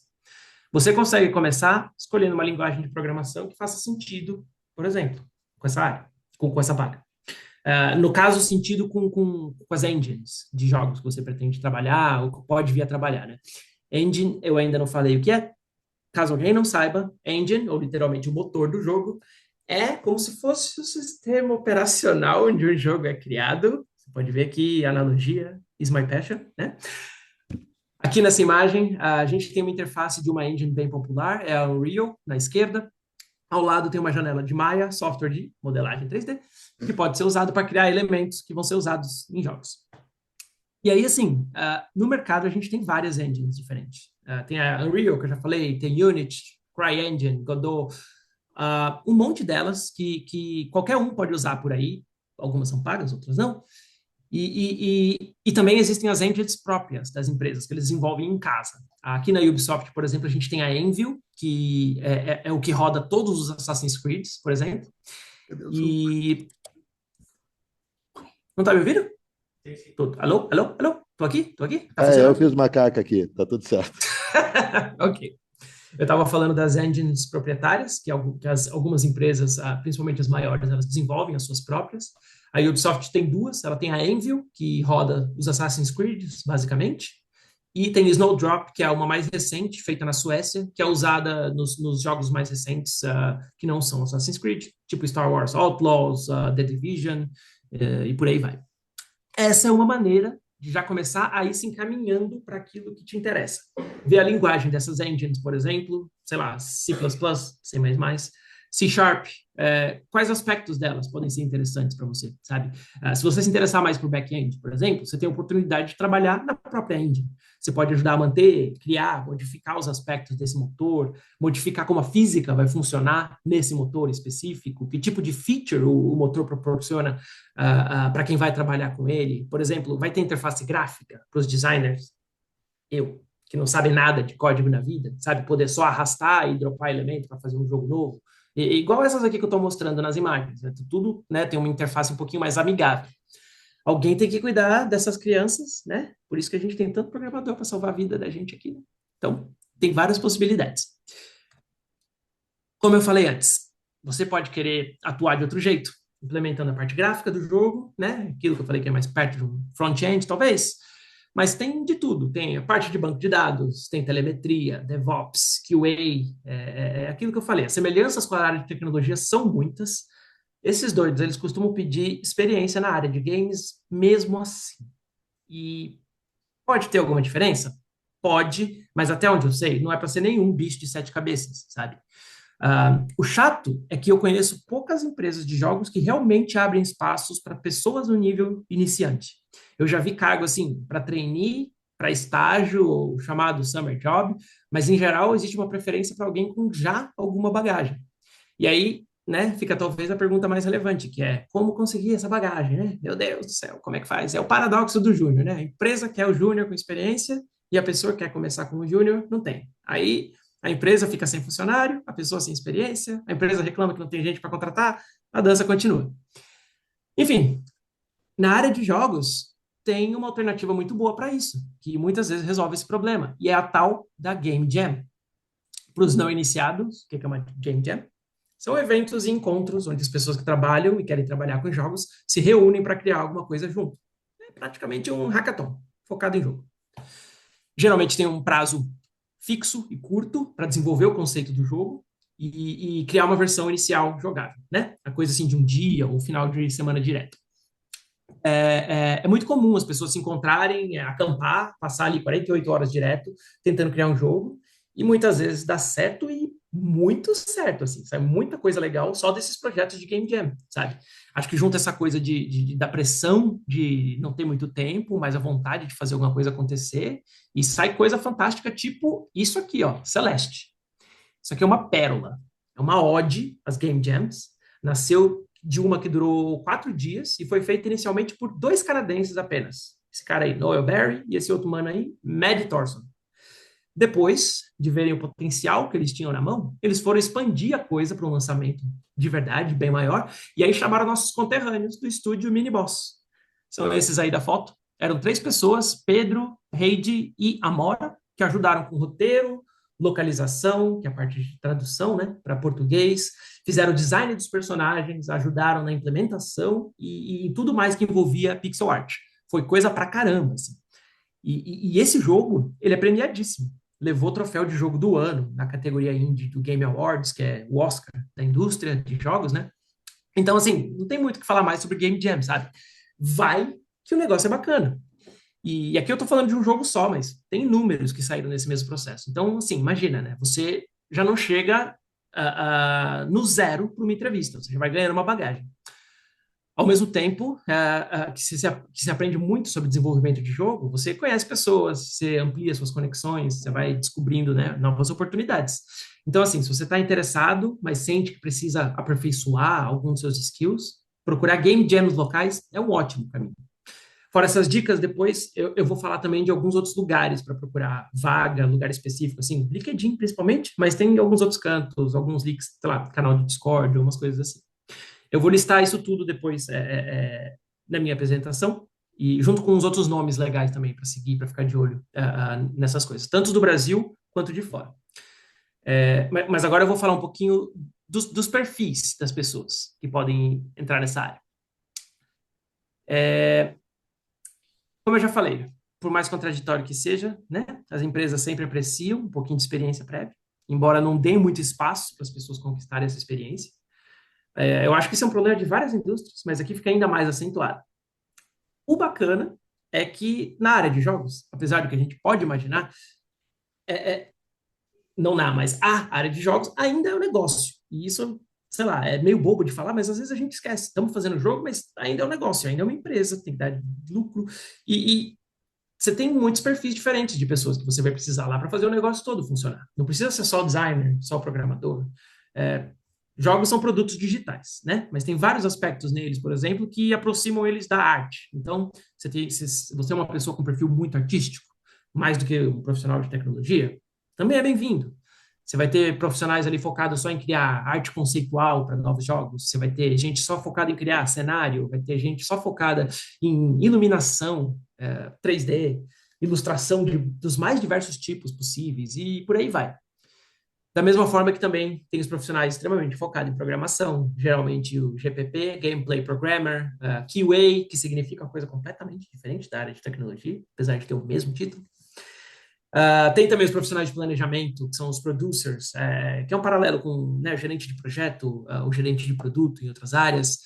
Você consegue começar escolhendo uma linguagem de programação que faça sentido, por exemplo, com essa área, com essa vaga. No caso, sentido com as engines de jogos que você pretende trabalhar ou que pode vir a trabalhar, né? Engine, eu ainda não falei o que é. Caso alguém não saiba, engine, ou literalmente o motor do jogo, é como se fosse o sistema operacional onde o jogo é criado. Você pode ver aqui, analogia, is my passion, né? Aqui nessa imagem, a gente tem uma interface de uma engine bem popular, é a Unreal, na esquerda. Ao lado tem uma janela de Maya, software de modelagem 3D, que pode ser usado para criar elementos que vão ser usados em jogos. E aí, assim, no mercado a gente tem várias engines diferentes. Tem a Unreal, que eu já falei, tem Unity, CryEngine, Godot, um monte delas que qualquer um pode usar por aí. Algumas são pagas, outras não. E também existem as engines próprias das empresas, que eles desenvolvem em casa. Aqui na Ubisoft, por exemplo, a gente tem a Envil, que é o que roda todos os Assassin's Creed, por exemplo. E... Não tá me ouvindo? Alô? Alô? Alô? Tô aqui? Tô aqui? Tá Eu funcionando? fiz macaca aqui, tá tudo certo. Ok. Eu estava falando das engines proprietárias, algumas empresas, principalmente as maiores, elas desenvolvem as suas próprias. A Ubisoft tem duas, ela tem a Anvil, que roda os Assassin's Creed, basicamente, e tem Snowdrop, que é uma mais recente, feita na Suécia, que é usada nos jogos mais recentes, que não são Assassin's Creed, tipo Star Wars Outlaws, The Division, e por aí vai. Essa é uma maneira de já começar a ir se encaminhando para aquilo que te interessa. Ver a linguagem dessas engines, por exemplo, sei lá, C++, C++, C Sharp, quais aspectos delas podem ser interessantes para você, sabe? Se você se interessar mais por back-end, por exemplo, você tem a oportunidade de trabalhar na própria engine. Você pode ajudar a manter, criar, modificar os aspectos desse motor, modificar como a física vai funcionar nesse motor específico, que tipo de feature o motor proporciona para quem vai trabalhar com ele. Por exemplo, vai ter interface gráfica para os designers? Que não sabe nada de código na vida, sabe? Poder só arrastar e dropar elemento para fazer um jogo novo. Igual essas aqui que eu estou mostrando nas imagens. Né? Tudo, né, tem uma interface um pouquinho mais amigável. Alguém tem que cuidar dessas crianças, né? Por isso que a gente tem tanto programador para salvar a vida da gente aqui. Né? Então, tem várias possibilidades. Como eu falei antes, você pode querer atuar de outro jeito, implementando a parte gráfica do jogo, né? Aquilo que eu falei que é mais perto de um front-end, talvez. Mas tem de tudo. Tem a parte de banco de dados, tem telemetria, DevOps, QA, aquilo que eu falei. As semelhanças com a área de tecnologia são muitas. Esses doidos, eles costumam pedir experiência na área de games mesmo assim. E pode ter alguma diferença? Pode, mas até onde eu sei, não é para ser nenhum bicho de sete cabeças, sabe? O chato é que eu conheço poucas empresas de jogos que realmente abrem espaços para pessoas no nível iniciante. Eu já vi cargo assim para trainee, para estágio, ou chamado summer job, mas em geral existe uma preferência para alguém com já alguma bagagem. E aí, né, fica talvez a pergunta mais relevante, que é como conseguir essa bagagem, né? Meu Deus do céu, como é que faz? É o paradoxo do júnior, né? A empresa quer o júnior com experiência e a pessoa quer começar como júnior, não tem. Aí a empresa fica sem funcionário, a pessoa sem experiência, a empresa reclama que não tem gente para contratar, a dança continua. Enfim, na área de jogos, tem uma alternativa muito boa para isso, que muitas vezes resolve esse problema, e é a tal da Game Jam. Para os não iniciados, o que é uma Game Jam? São eventos e encontros onde as pessoas que trabalham e querem trabalhar com jogos se reúnem para criar alguma coisa junto. É praticamente um hackathon, focado em jogo. Geralmente tem um prazo fixo e curto para desenvolver o conceito do jogo e criar uma versão inicial jogável, né? A coisa assim de um dia ou final de semana direto. É muito comum as pessoas se encontrarem, acampar, passar ali 48 horas direto, tentando criar um jogo, e muitas vezes dá certo e muito certo, assim, sai muita coisa legal só desses projetos de Game Jam, sabe? Acho que junta essa coisa da pressão de não ter muito tempo, mas a vontade de fazer alguma coisa acontecer, e sai coisa fantástica, tipo isso aqui, ó, Celeste. Isso aqui é uma pérola, é uma ode às Game Jams, nasceu de uma que durou 4 dias e foi feita inicialmente por 2 canadenses apenas. Esse cara aí, Noel Barry, e esse outro mano aí, Matt Thorson. Depois de verem o potencial que eles tinham na mão, eles foram expandir a coisa para um lançamento de verdade, bem maior, e aí chamaram nossos conterrâneos do estúdio Mini Boss. São esses aí da foto. Eram 3 pessoas, Pedro, Heidi e Amora, que ajudaram com o roteiro, localização, que é a parte de tradução, né, para português, fizeram o design dos personagens, ajudaram na implementação e tudo mais que envolvia pixel art. Foi coisa pra caramba, assim. E esse jogo, ele é premiadíssimo. Levou o troféu de jogo do ano na categoria indie do Game Awards, que é o Oscar da indústria de jogos, né? Então, assim, não tem muito o que falar mais sobre Game Jam, sabe? Vai que o negócio é bacana. E aqui eu tô falando de um jogo só, mas tem números que saíram nesse mesmo processo. Então, assim, imagina, né? Você já não chega no zero para uma entrevista, você já vai ganhando uma bagagem. Ao mesmo tempo que se aprende muito sobre desenvolvimento de jogo, você conhece pessoas, você amplia suas conexões, você vai descobrindo, né, novas oportunidades. Então, assim, se você está interessado, mas sente que precisa aperfeiçoar alguns dos seus skills, procurar game jams locais é um ótimo caminho. Fora essas dicas, depois eu vou falar também de alguns outros lugares para procurar vaga, lugar específico, assim, LinkedIn principalmente, mas tem alguns outros cantos, alguns links, sei lá, canal de Discord, algumas coisas assim. Eu vou listar isso tudo depois na minha apresentação e junto com os outros nomes legais também para seguir, para ficar de olho nessas coisas, tanto do Brasil quanto de fora. Mas agora eu vou falar um pouquinho dos perfis das pessoas que podem entrar nessa área. Como eu já falei, por mais contraditório que seja, né, as empresas sempre apreciam um pouquinho de experiência prévia, embora não dê muito espaço para as pessoas conquistarem essa experiência. Eu acho que isso é um problema de várias indústrias, mas aqui fica ainda mais acentuado. O bacana é que na área de jogos, apesar do que a gente pode imaginar, não na, mas a área de jogos ainda é um negócio. E isso, sei lá, é meio bobo de falar, mas às vezes a gente esquece. Estamos fazendo jogo, mas ainda é um negócio, ainda é uma empresa, tem que dar lucro. E você tem muitos perfis diferentes de pessoas que você vai precisar lá para fazer o negócio todo funcionar. Não precisa ser só designer, só programador. Jogos são produtos digitais, né? Mas tem vários aspectos neles, por exemplo, que aproximam eles da arte. Então, se você é uma pessoa com perfil muito artístico, mais do que um profissional de tecnologia, também é bem-vindo. Você vai ter profissionais ali focados só em criar arte conceitual para novos jogos, você vai ter gente só focada em criar cenário, vai ter gente só focada em iluminação, 3D, ilustração dos mais diversos tipos possíveis, e por aí vai. Da mesma forma que também tem os profissionais extremamente focados em programação, geralmente o GPP, Gameplay Programmer, QA, que significa uma coisa completamente diferente da área de tecnologia, apesar de ter o mesmo título. Tem também os profissionais de planejamento, que são os producers, que é um paralelo com, né, o gerente de projeto, o gerente de produto em outras áreas,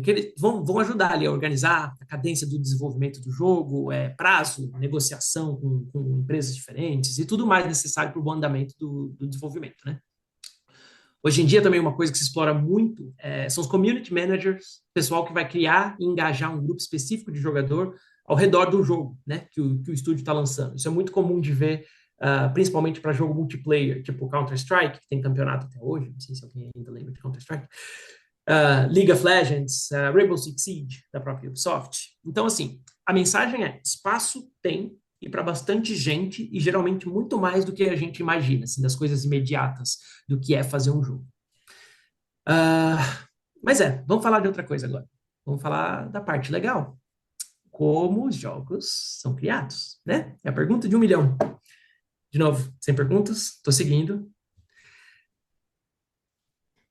que eles vão ajudar ali a organizar a cadência do desenvolvimento do jogo, prazo, negociação com empresas diferentes e tudo mais necessário para o bom andamento do desenvolvimento, né? Hoje em dia também uma coisa que se explora muito são os community managers, pessoal que vai criar e engajar um grupo específico de jogador ao redor do jogo, né, que o estúdio está lançando. Isso é muito comum de ver, principalmente para jogo multiplayer, tipo Counter-Strike, que tem campeonato até hoje, não sei se alguém ainda lembra de Counter-Strike, League of Legends, Rainbow Six Siege, da própria Ubisoft. Então, assim, a mensagem é, espaço tem, e para bastante gente, e geralmente muito mais do que a gente imagina, assim, das coisas imediatas do que é fazer um jogo. Mas vamos falar de outra coisa agora. Vamos falar da parte legal. Como os jogos são criados, né? É a pergunta de 1 milhão. De novo, sem perguntas, estou seguindo.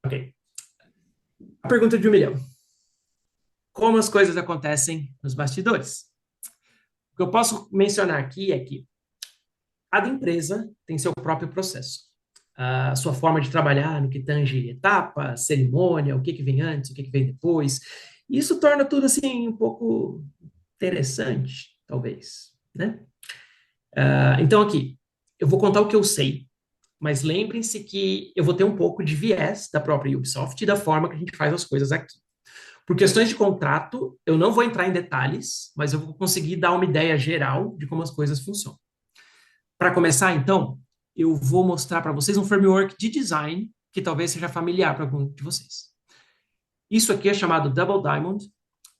Ok. A pergunta de 1 milhão. Como as coisas acontecem nos bastidores? O que eu posso mencionar aqui é que cada empresa tem seu próprio processo. A sua forma de trabalhar no que tange etapa, cerimônia, o que vem antes, o que vem depois. Isso torna tudo assim um pouco interessante, talvez, né? Então aqui, eu vou contar o que eu sei, mas lembrem-se que eu vou ter um pouco de viés da própria Ubisoft e da forma que a gente faz as coisas aqui. Por questões de contrato, eu não vou entrar em detalhes, mas eu vou conseguir dar uma ideia geral de como as coisas funcionam. Para começar, então, eu vou mostrar para vocês um framework de design que talvez seja familiar para algum de vocês. Isso aqui é chamado Double Diamond.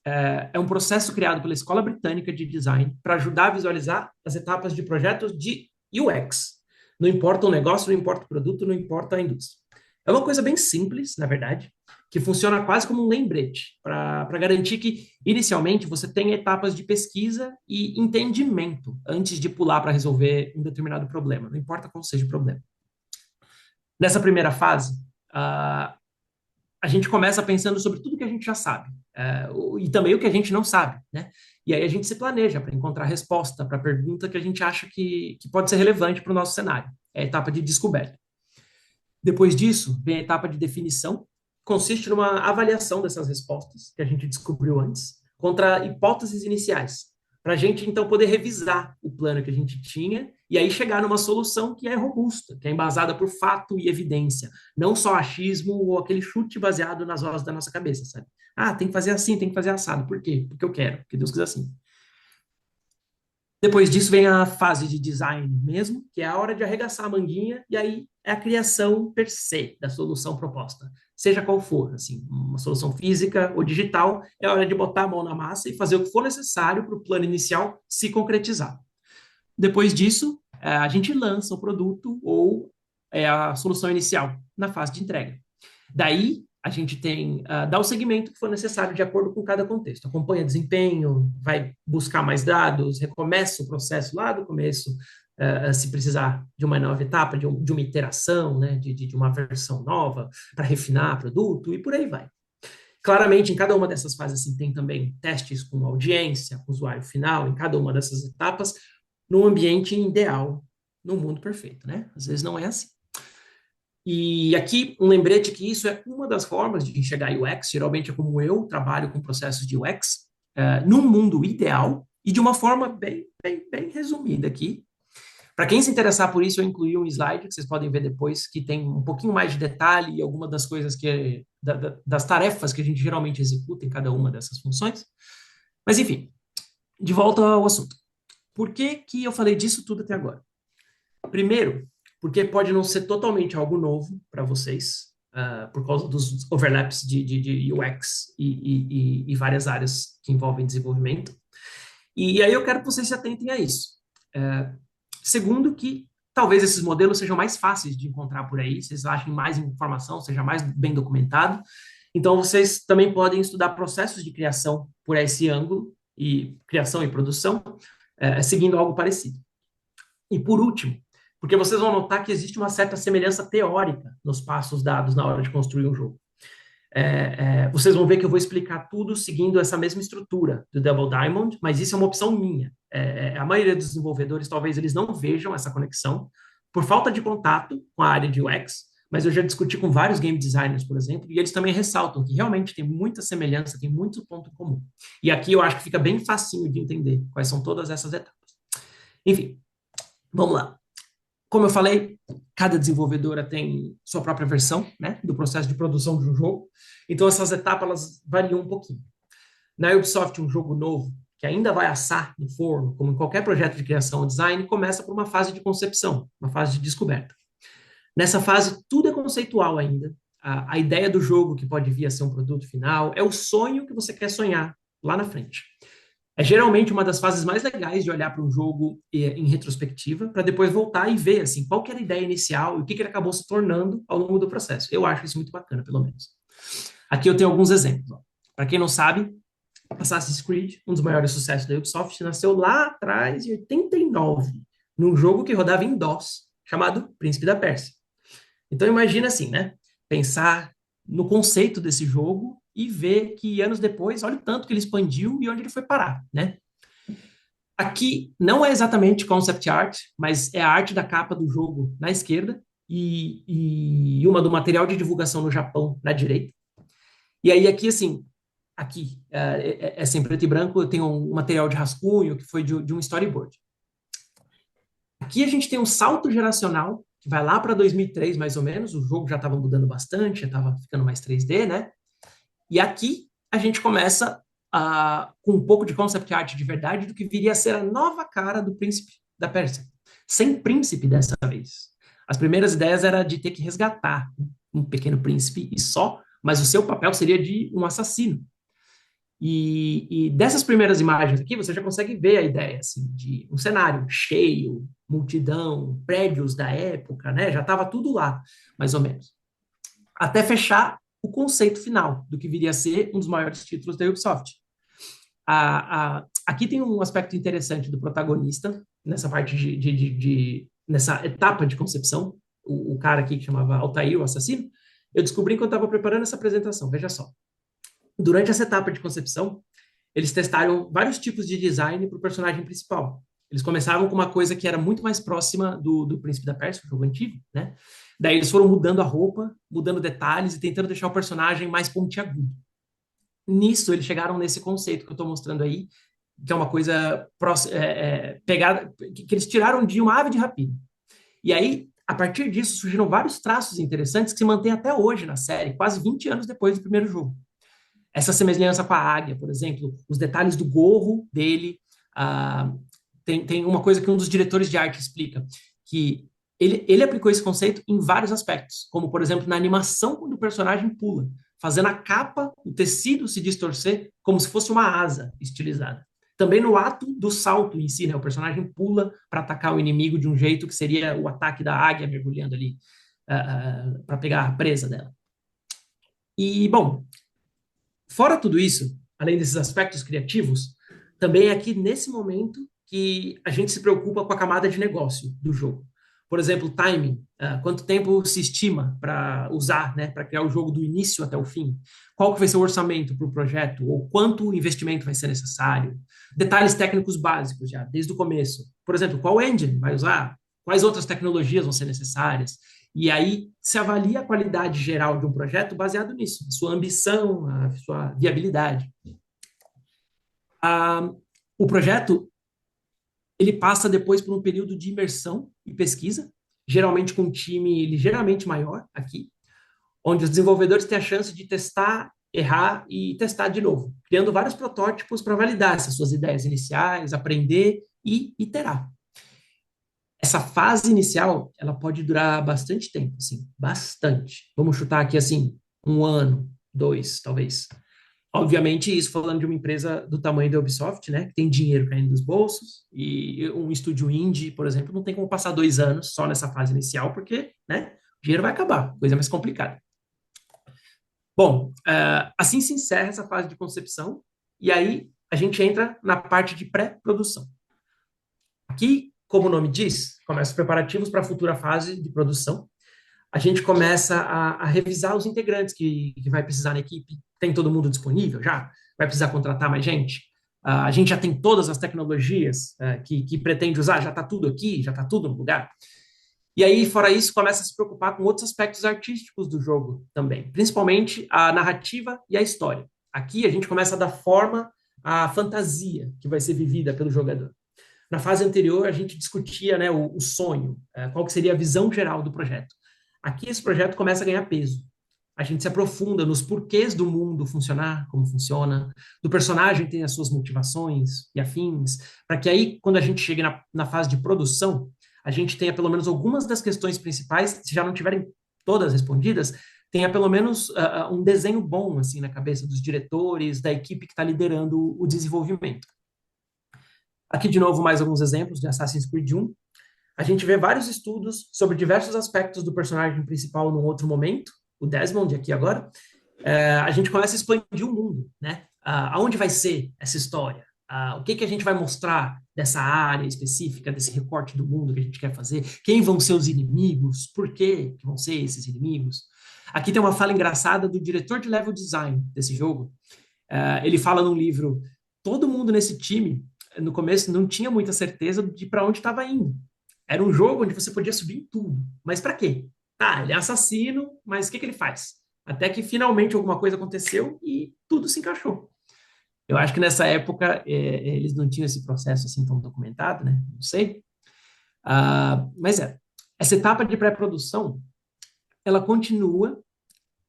É um processo criado pela Escola Britânica de Design para ajudar a visualizar as etapas de projetos de UX. Não importa o negócio, não importa o produto, não importa a indústria. É uma coisa bem simples, na verdade, que funciona quase como um lembrete, para garantir que, inicialmente, você tenha etapas de pesquisa e entendimento antes de pular para resolver um determinado problema, não importa qual seja o problema. Nessa primeira fase, a gente começa pensando sobre tudo que a gente já sabe, e também o que a gente não sabe, né? E aí a gente se planeja para encontrar resposta para a pergunta que a gente acha que pode ser relevante para o nosso cenário. É a etapa de descoberta. Depois disso, vem a etapa de definição, consiste numa avaliação dessas respostas que a gente descobriu antes, contra hipóteses iniciais, para a gente, então, poder revisar o plano que a gente tinha e aí chegar numa solução que é robusta, que é embasada por fato e evidência, não só achismo ou aquele chute baseado nas vozes da nossa cabeça, sabe? Ah, tem que fazer assim, tem que fazer assado. Por quê? Porque eu quero, porque Deus quis assim. Depois disso vem a fase de design mesmo, que é a hora de arregaçar a manguinha, e aí é a criação per se da solução proposta. Seja qual for, assim, uma solução física ou digital, é hora de botar a mão na massa e fazer o que for necessário para o plano inicial se concretizar. Depois disso, a gente lança o produto ou a solução inicial na fase de entrega. Daí, a gente tem, dá o segmento que for necessário de acordo com cada contexto. Acompanha desempenho, vai buscar mais dados, recomeça o processo lá do começo, se precisar de uma nova etapa, de uma iteração, né, de uma versão nova, para refinar produto, e por aí vai. Claramente, em cada uma dessas fases, assim, tem também testes com audiência, com usuário final, em cada uma dessas etapas, num ambiente ideal, num mundo perfeito, né? Às vezes não é assim. E aqui, um lembrete que isso é uma das formas de enxergar UX, geralmente é como eu trabalho com processos de UX, num mundo ideal, e de uma forma bem resumida aqui. Para quem se interessar por isso, eu incluí um slide que vocês podem ver depois, que tem um pouquinho mais de detalhe e algumas das coisas das tarefas que a gente geralmente executa em cada uma dessas funções. Mas, enfim, de volta ao assunto. Por que que eu falei disso tudo até agora? Primeiro, porque pode não ser totalmente algo novo para vocês, por causa dos overlaps de UX e várias áreas que envolvem desenvolvimento. E aí eu quero que vocês se atentem a isso. Segundo, que talvez esses modelos sejam mais fáceis de encontrar por aí, vocês achem mais informação, seja mais bem documentado. Então, vocês também podem estudar processos de criação por esse ângulo, e criação e produção, seguindo algo parecido. E por último, porque vocês vão notar que existe uma certa semelhança teórica nos passos dados na hora de construir um jogo. Vocês vão ver que eu vou explicar tudo seguindo essa mesma estrutura do Double Diamond, mas isso é uma opção minha. A maioria dos desenvolvedores, talvez eles não vejam essa conexão, por falta de contato com a área de UX, mas eu já discuti com vários game designers, por exemplo, e eles também ressaltam que realmente tem muita semelhança, tem muito ponto comum. E aqui eu acho que fica bem facinho de entender quais são todas essas etapas. Enfim, vamos lá. Como eu falei, cada desenvolvedora tem sua própria versão, né, do processo de produção de um jogo. Então, essas etapas elas variam um pouquinho. Na Ubisoft, um jogo novo, que ainda vai assar no forno, como em qualquer projeto de criação ou design, começa por uma fase de concepção, uma fase de descoberta. Nessa fase, tudo é conceitual ainda. A ideia do jogo, que pode vir a ser um produto final, é o sonho que você quer sonhar lá na frente. É geralmente uma das fases mais legais de olhar para um jogo em retrospectiva, para depois voltar e ver assim, qual que era a ideia inicial e o que ele acabou se tornando ao longo do processo. Eu acho isso muito bacana, pelo menos. Aqui eu tenho alguns exemplos. Para quem não sabe, Assassin's Creed, um dos maiores sucessos da Ubisoft, nasceu lá atrás, em 89, num jogo que rodava em DOS, chamado Príncipe da Pérsia. Então imagina assim, né? Pensar no conceito desse jogo e ver que anos depois, olha o tanto que ele expandiu e onde ele foi parar, né? Aqui não é exatamente concept art, mas é a arte da capa do jogo na esquerda e uma do material de divulgação no Japão na direita. E aí aqui, assim, aqui é sem preto e branco, eu tenho um material de rascunho que foi de um storyboard. Aqui a gente tem um salto geracional que vai lá para 2003, mais ou menos, o jogo já estava mudando bastante, já estava ficando mais 3D, né? E aqui a gente começa com um pouco de concept art de verdade do que viria a ser a nova cara do Príncipe da Pérsia. Sem príncipe dessa vez. As primeiras ideias era de ter que resgatar um pequeno príncipe e só, mas o seu papel seria de um assassino. E dessas primeiras imagens aqui, você já consegue ver a ideia assim, de um cenário cheio, multidão, prédios da época, né? Já estava tudo lá, mais ou menos. Até fechar o conceito final do que viria a ser um dos maiores títulos da Ubisoft. Aqui tem um aspecto interessante do protagonista, nessa parte nessa etapa de concepção, o cara aqui que chamava Altair, o assassino, eu descobri enquanto estava preparando essa apresentação, veja só. Durante essa etapa de concepção, eles testaram vários tipos de design para o personagem principal. Eles começavam com uma coisa que era muito mais próxima do Príncipe da Pérsia, o jogo antigo, né? Daí eles foram mudando a roupa, mudando detalhes e tentando deixar o personagem mais pontiagudo. Nisso, eles chegaram nesse conceito que eu estou mostrando aí, que é uma coisa pegada, que eles tiraram de uma ave de rapina. E aí, a partir disso, surgiram vários traços interessantes que se mantêm até hoje na série, quase 20 anos depois do primeiro jogo. Essa semelhança com a águia, por exemplo, os detalhes do gorro dele. Tem uma coisa que um dos diretores de arte explica, que ele aplicou esse conceito em vários aspectos, como, por exemplo, na animação, quando o personagem pula, fazendo a capa, o tecido se distorcer como se fosse uma asa estilizada. Também no ato do salto em si, né? O personagem pula para atacar o inimigo de um jeito que seria o ataque da águia mergulhando ali para pegar a presa dela. E, bom, fora tudo isso, além desses aspectos criativos, também é aqui nesse momento que a gente se preocupa com a camada de negócio do jogo. Por exemplo, timing, quanto tempo se estima para usar, né, para criar o jogo do início até o fim? Qual que vai ser o orçamento para o projeto? Ou quanto investimento vai ser necessário? Detalhes técnicos básicos já, desde o começo. Por exemplo, qual engine vai usar? Quais outras tecnologias vão ser necessárias? E aí se avalia a qualidade geral de um projeto baseado nisso, a sua ambição, a sua viabilidade. O projeto ele passa depois por um período de imersão e pesquisa, geralmente com um time ligeiramente maior aqui, onde os desenvolvedores têm a chance de testar, errar e testar de novo, criando vários protótipos para validar essas suas ideias iniciais, aprender e iterar. Essa fase inicial, ela pode durar bastante tempo, assim, bastante. Vamos chutar aqui, assim, 1 ano, 2, talvez. Obviamente, isso falando de uma empresa do tamanho da Ubisoft, né, que tem dinheiro caindo dos bolsos, e um estúdio indie, por exemplo, não tem como passar 2 anos só nessa fase inicial, porque, né, o dinheiro vai acabar, coisa mais complicada. Bom, assim se encerra essa fase de concepção, e aí a gente entra na parte de pré-produção. Aqui, como o nome diz, começa os preparativos para a futura fase de produção. A gente começa a revisar os integrantes que vai precisar na equipe. Tem todo mundo disponível já? Vai precisar contratar mais gente? A gente já tem todas as tecnologias que pretende usar? Já está tudo aqui? Já está tudo no lugar? E aí, fora isso, começa a se preocupar com outros aspectos artísticos do jogo também, principalmente a narrativa e a história. Aqui a gente começa a dar forma à fantasia que vai ser vivida pelo jogador. Na fase anterior, a gente discutia, né, o sonho, qual que seria a visão geral do projeto. Aqui esse projeto começa a ganhar peso. A gente se aprofunda nos porquês do mundo funcionar, como funciona, do personagem ter as suas motivações e afins, para que aí, quando a gente chegue na fase de produção, a gente tenha pelo menos algumas das questões principais, se já não tiverem todas respondidas, tenha pelo menos um desenho bom assim na cabeça dos diretores, da equipe que está liderando o desenvolvimento. Aqui, de novo, mais alguns exemplos de Assassin's Creed 1. A gente vê vários estudos sobre diversos aspectos do personagem principal num outro momento, o Desmond aqui agora. A gente começa a expandir o mundo, né? Aonde vai ser essa história? O que a gente vai mostrar dessa área específica, desse recorte do mundo que a gente quer fazer? Quem vão ser os inimigos? Por que vão ser esses inimigos? Aqui tem uma fala engraçada do diretor de level design desse jogo. Ele fala num livro, todo mundo nesse time, no começo, não tinha muita certeza de para onde estava indo. Era um jogo onde você podia subir em tudo. Mas para quê? Tá, ele é assassino, mas o que ele faz? Até que finalmente alguma coisa aconteceu e tudo se encaixou. Eu acho que nessa época eles não tinham esse processo assim tão documentado, né? Não sei. Mas essa etapa de pré-produção, ela continua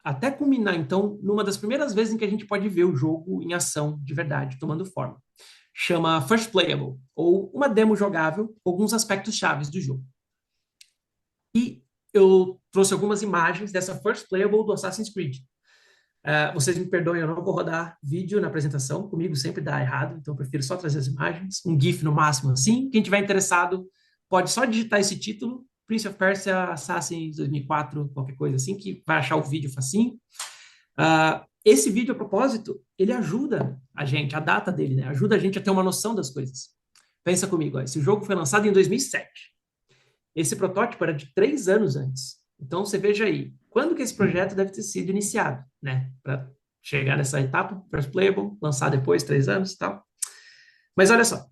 até culminar, então, numa das primeiras vezes em que a gente pode ver o jogo em ação de verdade, tomando forma. Chama First Playable, ou uma demo jogável, com alguns aspectos chaves do jogo. E eu trouxe algumas imagens dessa First Playable do Assassin's Creed. Vocês me perdoem, eu não vou rodar vídeo na apresentação, comigo sempre dá errado, então eu prefiro só trazer as imagens, um GIF no máximo assim. Quem tiver interessado pode só digitar esse título, Prince of Persia Assassins 2004, qualquer coisa assim, que vai achar o vídeo facinho. Esse vídeo, a propósito, ele ajuda a gente, a data dele, né? Ajuda a gente a ter uma noção das coisas. Pensa comigo, esse jogo foi lançado em 2007. Esse protótipo era de 3 anos antes. Então, você veja aí, quando que esse projeto deve ter sido iniciado, né? Para chegar nessa etapa, first playable, lançar depois, 3 anos e tal. Mas olha só,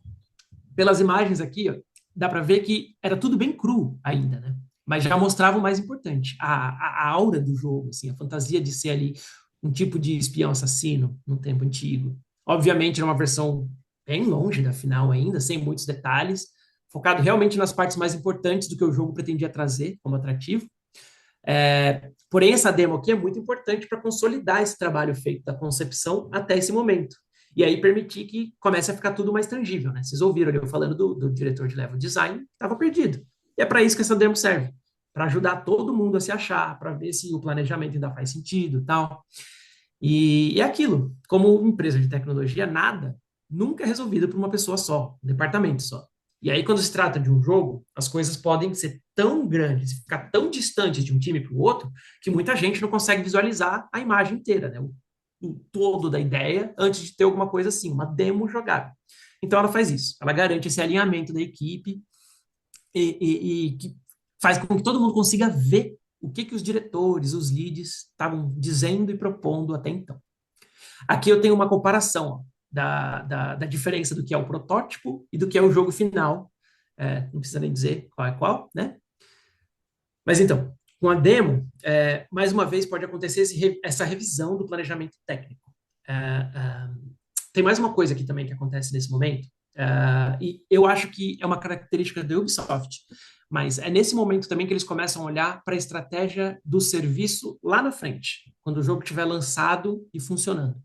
pelas imagens aqui, ó, dá para ver que era tudo bem cru ainda, né? Mas já mostrava o mais importante, a aura do jogo, assim, a fantasia de ser ali um tipo de espião assassino no tempo antigo. Obviamente, era uma versão bem longe da final ainda, sem muitos detalhes, focado realmente nas partes mais importantes do que o jogo pretendia trazer como atrativo. Porém, essa demo aqui é muito importante para consolidar esse trabalho feito da concepção até esse momento. E aí permitir que comece a ficar tudo mais tangível, né? Vocês ouviram ali eu falando do diretor de level design, que estava perdido. E é para isso que essa demo serve, para ajudar todo mundo a se achar, para ver se o planejamento ainda faz sentido e tal. E é aquilo, como empresa de tecnologia, nada nunca é resolvido por uma pessoa só, um departamento só. E aí, quando se trata de um jogo, as coisas podem ser tão grandes, ficar tão distantes de um time para o outro, que muita gente não consegue visualizar a imagem inteira, né? O todo da ideia, antes de ter alguma coisa assim, uma demo jogável. Então, ela faz isso. Ela garante esse alinhamento da equipe e que faz com que todo mundo consiga ver o que os diretores, os leads estavam dizendo e propondo até então. Aqui eu tenho uma comparação, ó, da diferença do que é o protótipo e do que é o jogo final. Não precisa nem dizer qual é qual, né? Mas então, com a demo, mais uma vez pode acontecer essa revisão do planejamento técnico. Tem mais uma coisa aqui também que acontece nesse momento, e eu acho que é uma característica da Ubisoft, mas é nesse momento também que eles começam a olhar para a estratégia do serviço lá na frente, quando o jogo estiver lançado e funcionando.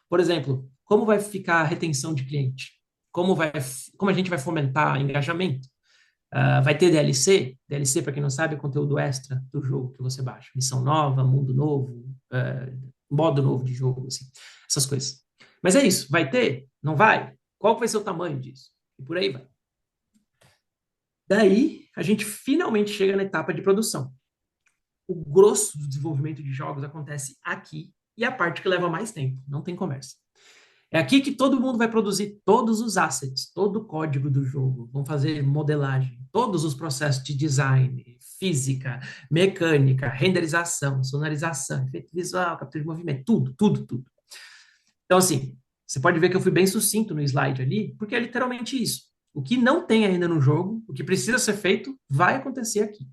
Por exemplo, como vai ficar a retenção de cliente? Como a gente vai fomentar engajamento? Vai ter DLC? DLC, para quem não sabe, é conteúdo extra do jogo que você baixa. Missão nova, mundo novo, modo novo de jogo, assim, essas coisas. Mas é isso, vai ter? Não vai? Qual vai ser o tamanho disso? E por aí vai. Daí, a gente finalmente chega na etapa de produção. O grosso do desenvolvimento de jogos acontece aqui, e é a parte que leva mais tempo, não tem conversa. É aqui que todo mundo vai produzir todos os assets, todo o código do jogo, vão fazer modelagem, todos os processos de design, física, mecânica, renderização, sonorização, efeito visual, captura de movimento, tudo, tudo, tudo. Então, assim, você pode ver que eu fui bem sucinto no slide ali, porque é literalmente isso. O que não tem ainda no jogo, o que precisa ser feito, vai acontecer aqui.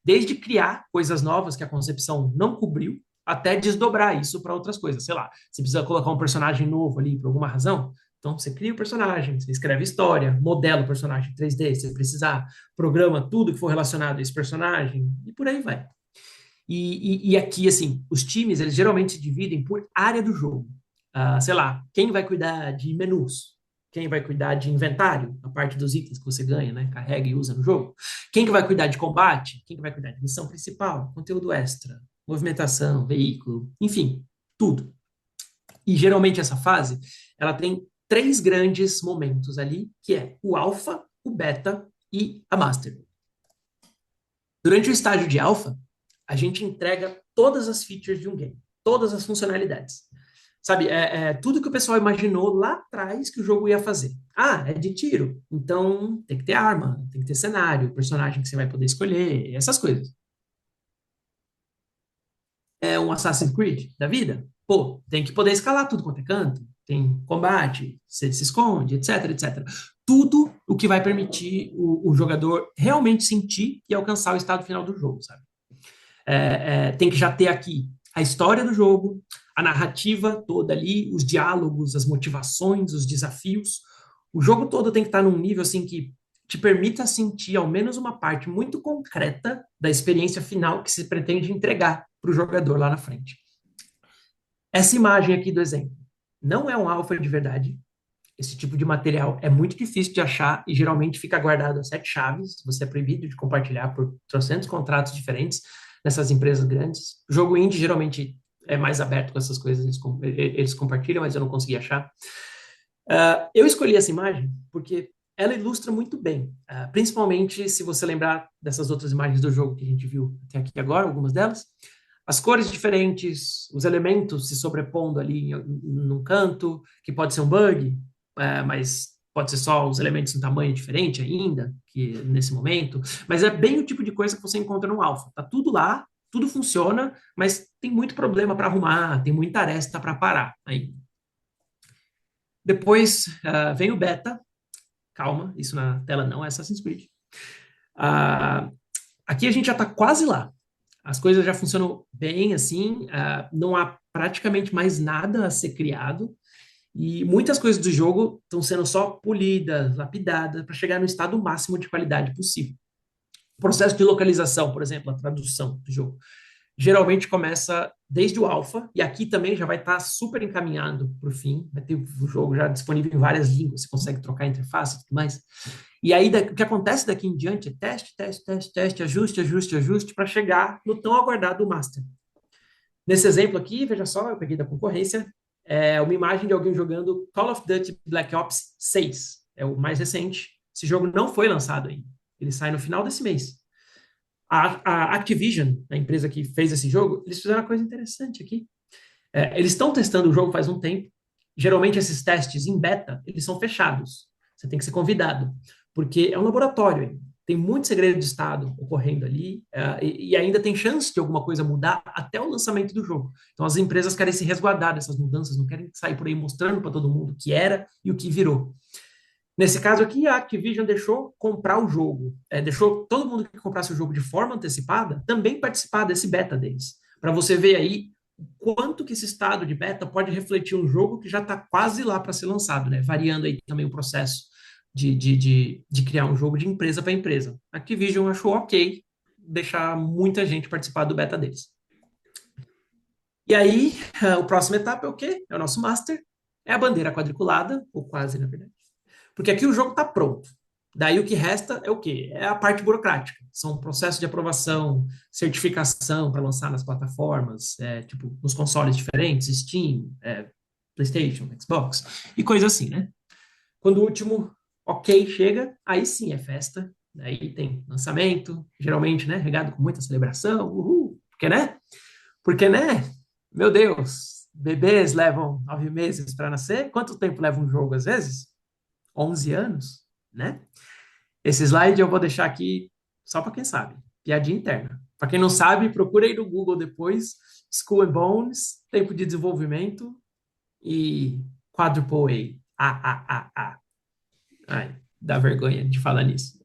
Desde criar coisas novas que a concepção não cobriu, até desdobrar isso para outras coisas. Sei lá, você precisa colocar um personagem novo ali por alguma razão, então você cria o personagem, você escreve história, modela o personagem em 3D, se precisar, programa tudo que for relacionado a esse personagem, e por aí vai. E aqui, assim, os times, eles geralmente se dividem por área do jogo. Sei lá, quem vai cuidar de menus? Quem vai cuidar de inventário, a parte dos itens que você ganha, né? Carrega e usa no jogo. Quem que vai cuidar de combate? Quem que vai cuidar de missão principal, conteúdo extra, movimentação, veículo, enfim, tudo. E geralmente essa fase, ela tem 3 grandes momentos ali, que é o alfa, o beta e a master. Durante o estágio de alfa, a gente entrega todas as features de um game, todas as funcionalidades. Sabe, tudo que o pessoal imaginou lá atrás que o jogo ia fazer. É de tiro, então tem que ter arma, tem que ter cenário, personagem que você vai poder escolher, essas coisas. É um Assassin's Creed da vida? Pô, tem que poder escalar tudo quanto é canto, tem combate, você se esconde, etc, etc. Tudo o que vai permitir o jogador realmente sentir e alcançar o estado final do jogo, sabe? Tem que já ter aqui a história do jogo, a narrativa toda ali, os diálogos, as motivações, os desafios. O jogo todo tem que estar num nível assim que te permita sentir ao menos uma parte muito concreta da experiência final que se pretende entregar para o jogador lá na frente. Essa imagem aqui do exemplo não é um alfa de verdade. Esse tipo de material é muito difícil de achar e geralmente fica guardado a 7 chaves. Você é proibido de compartilhar por trocentos contratos diferentes nessas empresas grandes. O jogo indie geralmente é mais aberto com essas coisas, eles compartilham, mas eu não consegui achar. Eu escolhi essa imagem porque ela ilustra muito bem, principalmente se você lembrar dessas outras imagens do jogo que a gente viu até aqui agora, algumas delas. As cores diferentes, os elementos se sobrepondo ali num canto, que pode ser um bug, mas pode ser só os elementos em tamanho diferente ainda, que nesse momento, mas é bem o tipo de coisa que você encontra no alfa. Tá tudo lá, tudo funciona, mas tem muito problema para arrumar, tem muita aresta para parar aí. Depois vem o beta. Calma, isso na tela não é Assassin's Creed. Aqui a gente já está quase lá. As coisas já funcionam bem, assim, não há praticamente mais nada a ser criado. E muitas coisas do jogo estão sendo só polidas, lapidadas, para chegar no estado máximo de qualidade possível. O processo de localização, por exemplo, a tradução do jogo, geralmente começa desde o alfa, e aqui também já vai estar super encaminhado para o fim, vai ter o jogo já disponível em várias línguas, você consegue trocar interface e tudo mais. E aí, o que acontece daqui em diante é teste, teste, teste, teste, ajuste, ajuste, ajuste, para chegar no tão aguardado master. Nesse exemplo aqui, veja só, eu peguei da concorrência, é uma imagem de alguém jogando Call of Duty Black Ops 6, é o mais recente. Esse jogo não foi lançado ainda, ele sai no final desse mês. A Activision, a empresa que fez esse jogo, eles fizeram uma coisa interessante aqui. Eles estão testando o jogo faz um tempo. Geralmente esses testes em beta, eles são fechados. Você tem que ser convidado, porque é um laboratório ainda. Tem muito segredo de estado ocorrendo ali, e ainda tem chance de alguma coisa mudar até o lançamento do jogo. Então as empresas querem se resguardar dessas mudanças, não querem sair por aí mostrando para todo mundo o que era e o que virou. Nesse caso aqui, a Activision deixou comprar o jogo, deixou todo mundo que comprasse o jogo de forma antecipada também participar desse beta deles, para você ver aí o quanto que esse estado de beta pode refletir um jogo que já está quase lá para ser lançado, né? Variando aí também o processo de criar um jogo de empresa para empresa. A Activision achou ok deixar muita gente participar do beta deles. E aí, a próxima etapa é o quê? É o nosso master, é a bandeira quadriculada, ou quase, na verdade. Porque aqui o jogo está pronto. Daí o que resta é o quê? É a parte burocrática. São processos de aprovação, certificação para lançar nas plataformas, tipo, nos consoles diferentes, Steam, PlayStation, Xbox, e coisa assim, né? Quando o último ok chega, aí sim é festa. Aí tem lançamento, geralmente, né? Regado com muita celebração, uhul. Porque, né? Porque, né? Meu Deus, bebês levam 9 meses para nascer. Quanto tempo leva um jogo, às vezes? 11 anos, né? Esse slide eu vou deixar aqui só para quem sabe, piadinha interna. Para quem não sabe, procura aí no Google depois, Skull and Bones, tempo de desenvolvimento e Quadruple A. Ai, dá vergonha de falar nisso.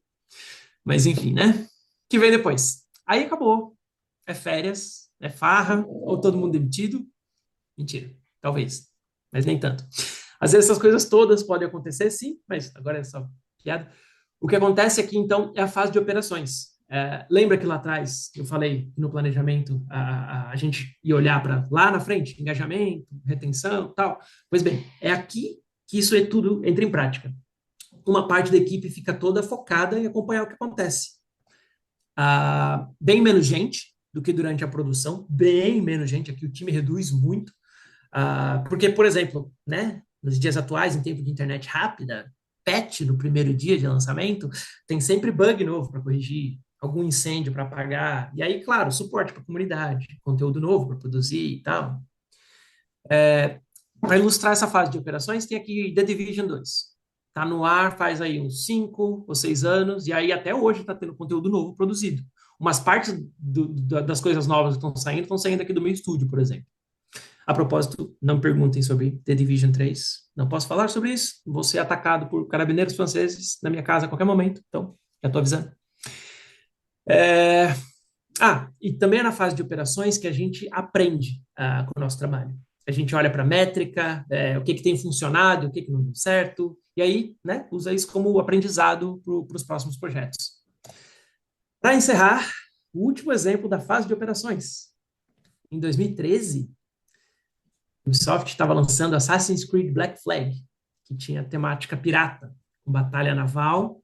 Mas enfim, né? Que vem depois. Aí acabou. É férias, é farra, ou todo mundo demitido. Mentira, talvez, mas nem tanto. Às vezes essas coisas todas podem acontecer, sim, mas agora é só piada. O que acontece aqui, então, é a fase de operações. Lembra que lá atrás eu falei que no planejamento a gente ia olhar para lá na frente, engajamento, retenção, tal? Pois bem, é aqui que isso é tudo entra em prática. Uma parte da equipe fica toda focada em acompanhar o que acontece. Bem menos gente do que durante a produção, bem menos gente, aqui o time reduz muito, porque, por exemplo, né, nos dias atuais, em tempo de internet rápida, patch no primeiro dia de lançamento, tem sempre bug novo para corrigir, algum incêndio para apagar, e aí, claro, suporte para a comunidade, conteúdo novo para produzir e tal. Para ilustrar essa fase de operações, tem aqui The Division 2. Está no ar faz aí uns 5 ou 6 anos, e aí até hoje está tendo conteúdo novo produzido. Umas partes das coisas novas que estão saindo aqui do meu estúdio, por exemplo. A propósito, não me perguntem sobre The Division 3. Não posso falar sobre isso. Vou ser atacado por carabineiros franceses na minha casa a qualquer momento. Então, já estou avisando. E também é na fase de operações que a gente aprende com o nosso trabalho. A gente olha para a métrica, o que tem funcionado, o que não deu certo, e aí, né, usa isso como aprendizado para os próximos projetos. Para encerrar, o último exemplo da fase de operações. Em 2013, a Ubisoft estava lançando Assassin's Creed Black Flag, que tinha temática pirata, com batalha naval. O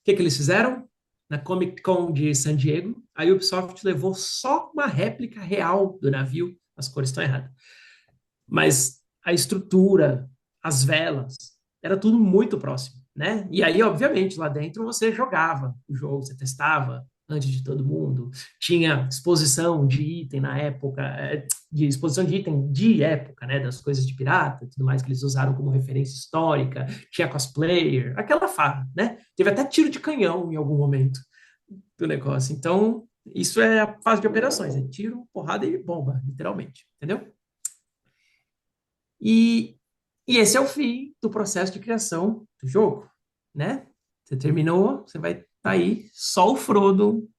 que eles fizeram? Na Comic Con de San Diego, a Ubisoft levou só uma réplica real do navio, as cores estão erradas. Mas a estrutura, as velas, era tudo muito próximo, né? E aí, obviamente, lá dentro você jogava o jogo, você testava antes de todo mundo, tinha exposição de item na época, de exposição de item de época, né, das coisas de pirata e tudo mais que eles usaram como referência histórica, tinha cosplayer, aquela farra, né? Teve até tiro de canhão em algum momento do negócio. Então, isso é a fase de operações, é tiro, porrada e bomba, literalmente, entendeu? E esse é o fim do processo de criação do jogo, né? Você terminou, você vai estar aí, só o Frodo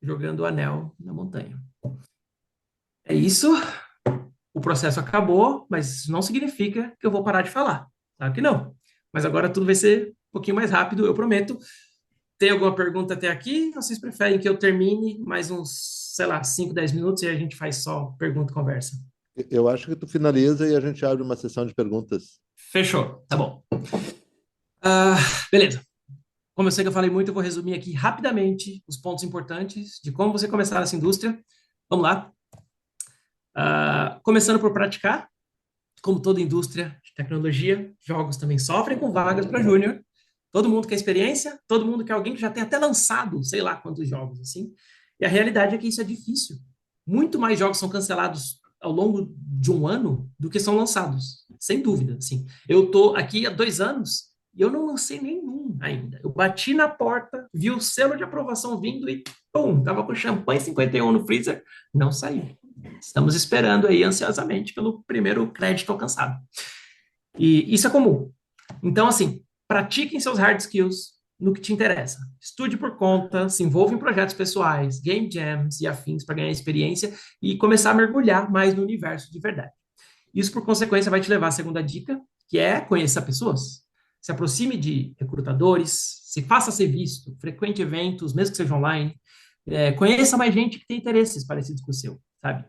jogando o anel na montanha. É isso. O o processo acabou, mas isso não significa que eu vou parar de falar. Claro que não. Mas agora tudo vai ser um pouquinho mais rápido, eu prometo. Tem alguma pergunta até aqui? Ou vocês preferem que eu termine mais uns, sei lá, 5, 10 minutos e a gente faz só pergunta e conversa? Eu acho que tu finaliza e a gente abre uma sessão de perguntas. Fechou, tá bom. Ah, beleza. Como eu sei que eu falei muito, eu vou resumir aqui rapidamente os pontos importantes de como você começar nessa indústria. Vamos lá. Começando por praticar, como toda indústria de tecnologia, jogos também sofrem com vagas para júnior. Todo mundo quer experiência, todo mundo quer alguém que já tenha até lançado, sei lá quantos jogos, assim. E a realidade é que isso é difícil. Muito mais jogos são cancelados ao longo de um ano do que são lançados, sem dúvida, assim. Eu estou aqui há 2 anos e eu não lancei nenhum ainda. Eu bati na porta, vi o selo de aprovação vindo e, pum, tava com champanhe 51 no freezer, não saiu. Estamos esperando aí ansiosamente pelo primeiro crédito alcançado. E isso é comum. Então, assim, pratiquem seus hard skills no que te interessa. Estude por conta, se envolva em projetos pessoais, game jams e afins para ganhar experiência e começar a mergulhar mais no universo de verdade. Isso, por consequência, vai te levar à segunda dica, que é conhecer pessoas. Se aproxime de recrutadores, se faça ser visto, frequente eventos, mesmo que seja online, conheça mais gente que tem interesses parecidos com o seu, sabe?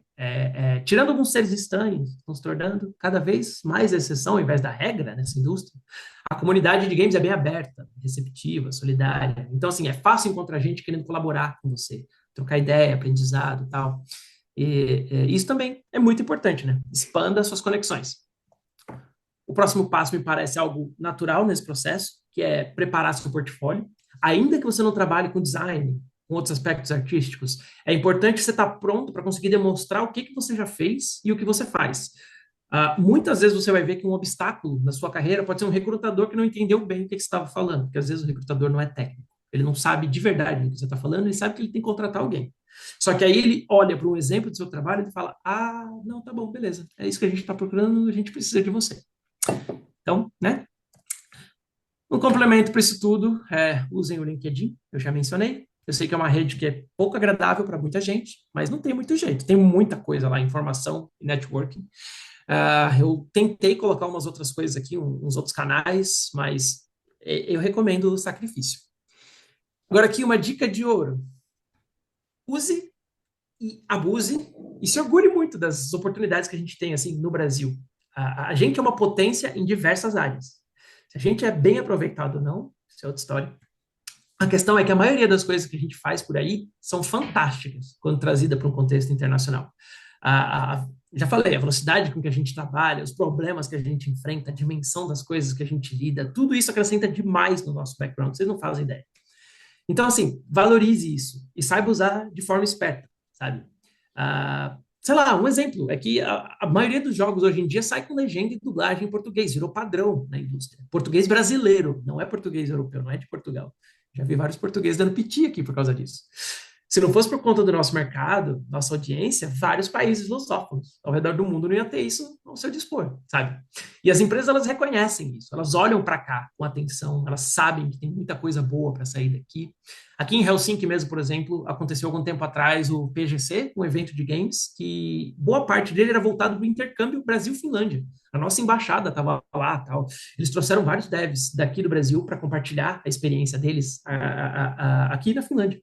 Tirando alguns seres estranhos, estão se tornando cada vez mais a exceção ao invés da regra nessa indústria, a comunidade de games é bem aberta, receptiva, solidária. Então, assim, é fácil encontrar gente querendo colaborar com você, trocar ideia, aprendizado e tal. Isso também é muito importante, né? Expanda suas conexões. O próximo passo me parece algo natural nesse processo, que é preparar seu portfólio. Ainda que você não trabalhe com design, com outros aspectos artísticos, é importante você estar pronto para conseguir demonstrar o que você já fez e o que você faz. Muitas vezes você vai ver que um obstáculo na sua carreira pode ser um recrutador que não entendeu bem o que você estava falando, porque às vezes o recrutador não é técnico. Ele não sabe de verdade o que você está falando, ele sabe que ele tem que contratar alguém. Só que aí ele olha para um exemplo do seu trabalho e fala: não, tá bom, beleza, é isso que a gente está procurando, a gente precisa de você. Então, né? Um complemento para isso tudo usem o LinkedIn, eu já mencionei. Eu sei que é uma rede que é pouco agradável para muita gente, mas não tem muito jeito. Tem muita coisa lá, informação e networking. Eu tentei colocar umas outras coisas aqui, uns outros canais, mas eu recomendo o sacrifício. Agora aqui uma dica de ouro. Use e abuse e se orgulhe muito das oportunidades que a gente tem assim no Brasil. A gente é uma potência em diversas áreas. Se a gente é bem aproveitado ou não, isso é outra história. A questão é que a maioria das coisas que a gente faz por aí são fantásticas quando trazida para um contexto internacional. Já falei, a velocidade com que a gente trabalha, os problemas que a gente enfrenta, a dimensão das coisas que a gente lida, tudo isso acrescenta demais no nosso background, vocês não fazem ideia. Então, assim, valorize isso e saiba usar de forma esperta, sabe? Sei lá, um exemplo é que a maioria dos jogos hoje em dia sai com legenda e dublagem em português, virou padrão na indústria. Português brasileiro, não é português europeu, não é de Portugal. Já vi vários portugueses dando piti aqui por causa disso. Se não fosse por conta do nosso mercado, nossa audiência, vários países lusófonos ao redor do mundo não iam ter isso ao seu dispor, sabe? E as empresas, elas reconhecem isso, elas olham para cá com atenção, elas sabem que tem muita coisa boa para sair daqui. Aqui em Helsinki mesmo, por exemplo, aconteceu algum tempo atrás o PGC, um evento de games, que boa parte dele era voltado para o intercâmbio Brasil-Finlândia. A nossa embaixada estava lá, tal. Eles trouxeram vários devs daqui do Brasil para compartilhar a experiência deles aqui na Finlândia.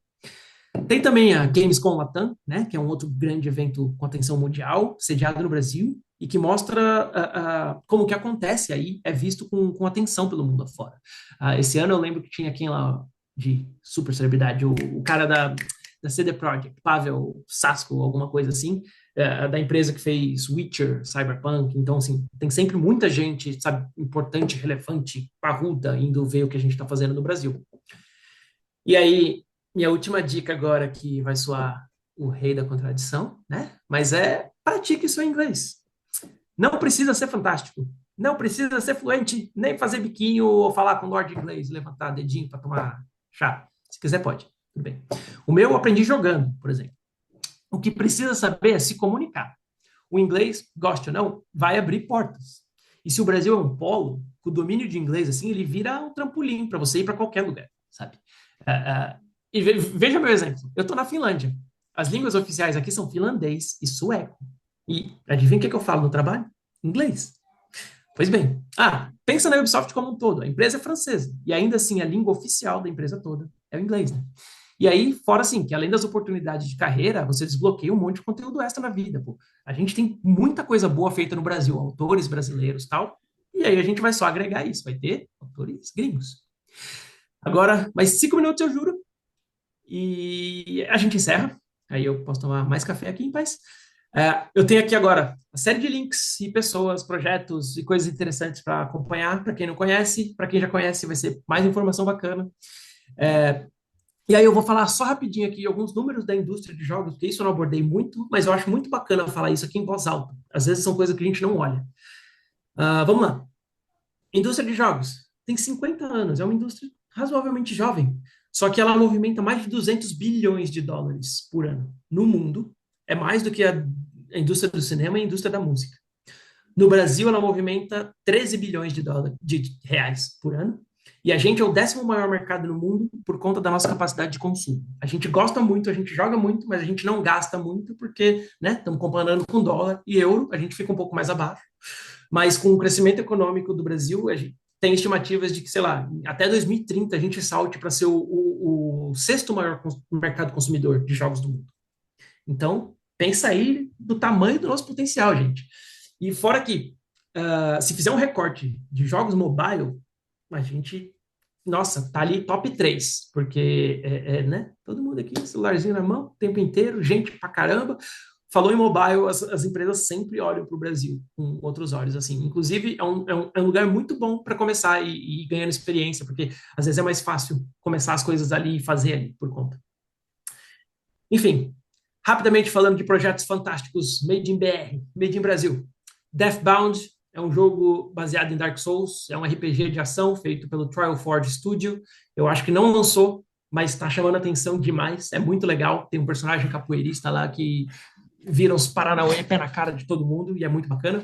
Tem também a Gamescom Latam, né, que é um outro grande evento com atenção mundial, sediado no Brasil, e que mostra como que acontece aí, é visto com atenção pelo mundo afora. Esse ano eu lembro que tinha quem lá de super celebridade, o cara da CD Projekt, Pavel Sasko, alguma coisa assim, da empresa que fez Witcher, Cyberpunk. Então, assim, tem sempre muita gente, sabe, importante, relevante, parruda, indo ver o que a gente está fazendo no Brasil. E aí, minha última dica agora, que vai soar o rei da contradição, né? Mas pratique seu inglês. Não precisa ser fantástico. Não precisa ser fluente, nem fazer biquinho ou falar com Lord inglês, levantar dedinho para tomar chá. Se quiser, pode. Tudo bem. O meu eu aprendi jogando, por exemplo. O que precisa saber é se comunicar. O inglês, goste ou não, vai abrir portas. E se o Brasil é um polo, com o domínio de inglês, assim, ele vira um trampolim para você ir para qualquer lugar, sabe? E veja meu exemplo. Eu estou na Finlândia. As línguas oficiais aqui são finlandês e sueco. E adivinha o que eu falo no trabalho? Inglês. Pois bem, pensa na Ubisoft como um todo. A empresa é francesa, e ainda assim a língua oficial da empresa toda é o inglês, né? E aí, fora assim, que além das oportunidades de carreira, você desbloqueia um monte de conteúdo extra na vida, pô. A gente tem muita coisa boa feita no Brasil, autores brasileiros e tal, e aí a gente vai só agregar isso, vai ter autores gringos. Agora, mais 5 minutos, eu juro, e a gente encerra. Aí eu posso tomar mais café aqui em paz. Eu tenho aqui agora uma série de links e pessoas, projetos e coisas interessantes para acompanhar, para quem não conhece, para quem já conhece, vai ser mais informação bacana. E aí eu vou falar só rapidinho aqui alguns números da indústria de jogos, porque isso eu não abordei muito, mas eu acho muito bacana falar isso aqui em voz alta. Às vezes são coisas que a gente não olha. Vamos lá. Indústria de jogos. Tem 50 anos, é uma indústria razoavelmente jovem. Só que ela movimenta mais de 200 bilhões de dólares por ano no mundo. É mais do que a indústria do cinema e a indústria da música. No Brasil, ela movimenta 13 bilhões de reais por ano. E a gente é o 10º maior mercado no mundo por conta da nossa capacidade de consumo. A gente gosta muito, a gente joga muito, mas a gente não gasta muito porque, né, estamos comparando com dólar e euro, a gente fica um pouco mais abaixo. Mas com o crescimento econômico do Brasil, a gente tem estimativas de que, sei lá, até 2030 a gente salte para ser o 6º maior mercado consumidor de jogos do mundo. Então, pensa aí do tamanho do nosso potencial, gente. E fora que, se fizer um recorte de jogos mobile, a gente, nossa, tá ali top 3, porque, né, todo mundo aqui, celularzinho na mão, o tempo inteiro, gente pra caramba. Falou em mobile, as empresas sempre olham para o Brasil com outros olhos, assim. Inclusive, é um lugar muito bom para começar e ir ganhando experiência, porque às vezes é mais fácil começar as coisas ali e fazer ali, por conta. Enfim, rapidamente falando de projetos fantásticos, Made in BR, Made in Brasil. Deathbound é um jogo baseado em Dark Souls, é um RPG de ação feito pelo Trial Forge Studio. Eu acho que não lançou, mas está chamando atenção demais. É muito legal. Tem um personagem capoeirista lá que vira uns paranauê pé na cara de todo mundo e é muito bacana.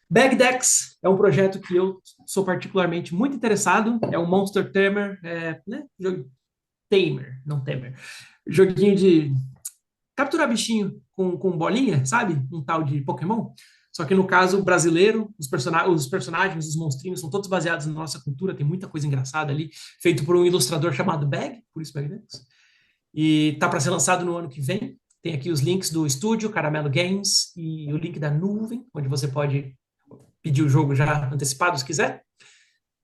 Bagdex é um projeto que eu sou particularmente muito interessado. É um Monster Tamer, né? Tamer, não Tamer. Joguinho de capturar bichinho com bolinha, sabe? Um tal de Pokémon. Só que no caso brasileiro, os personagens, os monstrinhos, são todos baseados na nossa cultura, tem muita coisa engraçada ali, feito por um ilustrador chamado Bag, por isso Bagdex. E tá para ser lançado no ano que vem. Tem aqui os links do estúdio, Caramelo Games, e o link da nuvem, onde você pode pedir o jogo já antecipado, se quiser.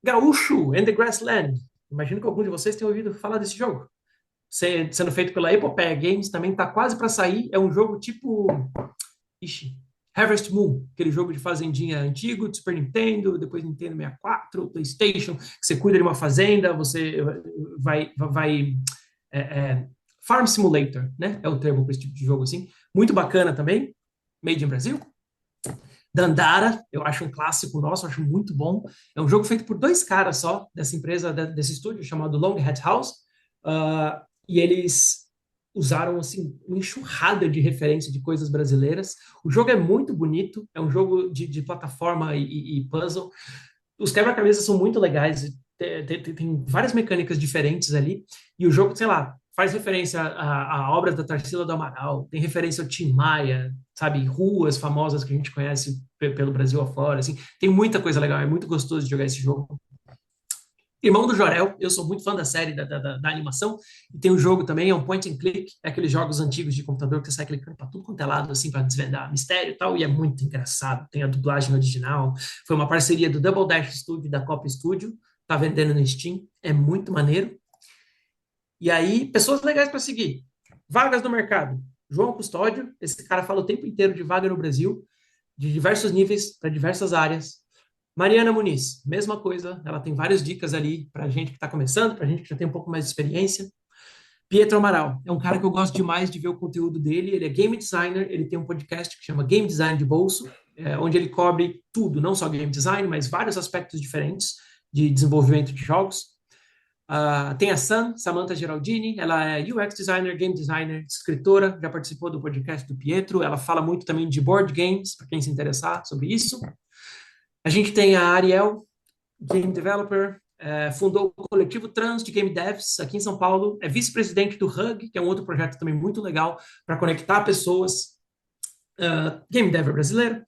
Gaúcho and the Grassland. Imagino que algum de vocês tenha ouvido falar desse jogo. Sendo feito pela Epopeia Games, também está quase para sair. É um jogo tipo Harvest Moon, aquele jogo de fazendinha antigo, de Super Nintendo, depois Nintendo 64, PlayStation, que você cuida de uma fazenda, você vai Farm Simulator, né? É o termo para esse tipo de jogo assim. Muito bacana também. Made in Brasil. Dandara, eu acho um clássico nosso, acho muito bom. É um jogo feito por 2 caras só, dessa empresa, desse estúdio, chamado Long Hat House. E eles usaram assim uma enxurrada de referência de coisas brasileiras. O jogo é muito bonito, é um jogo de plataforma e puzzle. Os quebra-cabeças são muito legais, tem várias mecânicas diferentes ali, e o jogo, sei lá, faz referência a obras da Tarsila do Amaral, tem referência ao Tim Maia, sabe, ruas famosas que a gente conhece pelo Brasil afora, assim, tem muita coisa legal, é muito gostoso de jogar esse jogo. Irmão do Jorel, eu sou muito fã da série, da animação, e tem um jogo também, é um point and click, é aqueles jogos antigos de computador que você sai clicando para tudo quanto é lado, assim, para desvendar mistério e tal, e é muito engraçado, tem a dublagem original, foi uma parceria do Double Dash Studio e da Cop Studio, tá vendendo no Steam, é muito maneiro. E aí, pessoas legais para seguir, vagas no mercado, João Custódio, esse cara fala o tempo inteiro de vaga no Brasil, de diversos níveis, para diversas áreas. Mariana Muniz, mesma coisa, ela tem várias dicas ali para gente que está começando, para gente que já tem um pouco mais de experiência. Pietro Amaral, é um cara que eu gosto demais de ver o conteúdo dele, ele é game designer, ele tem um podcast que chama Game Design de Bolso, onde ele cobre tudo, não só game design, mas vários aspectos diferentes de desenvolvimento de jogos. Tem a Samantha Geraldini, ela é UX designer, game designer, escritora, já participou do podcast do Pietro, ela fala muito também de board games, para quem se interessar sobre isso. A gente tem a Ariel, game developer, fundou o coletivo Trans de Game Devs aqui em São Paulo, é vice-presidente do Hug, que é um outro projeto também muito legal para conectar pessoas game dev brasileiro.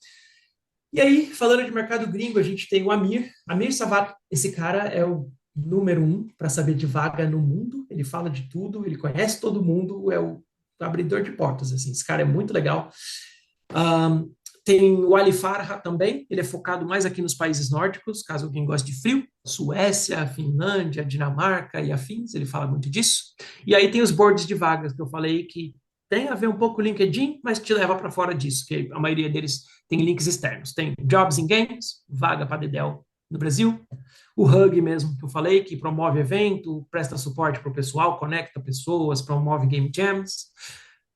E aí, falando de mercado gringo, a gente tem o Amir Savat. Esse cara é o número 1 para saber de vaga no mundo. Ele fala de tudo, ele conhece todo mundo, é o abridor de portas, assim. Esse cara é muito legal. Tem o Ali Farha também, ele é focado mais aqui nos países nórdicos, caso alguém goste de frio, Suécia, Finlândia, Dinamarca e afins, ele fala muito disso. E aí tem os boards de vagas, que eu falei que tem a ver um pouco com o LinkedIn, mas te leva para fora disso, que a maioria deles tem links externos. Tem Jobs in Games, vaga para Dedel no Brasil. O Hug mesmo, que eu falei, que promove evento, presta suporte para o pessoal, conecta pessoas, promove game jams.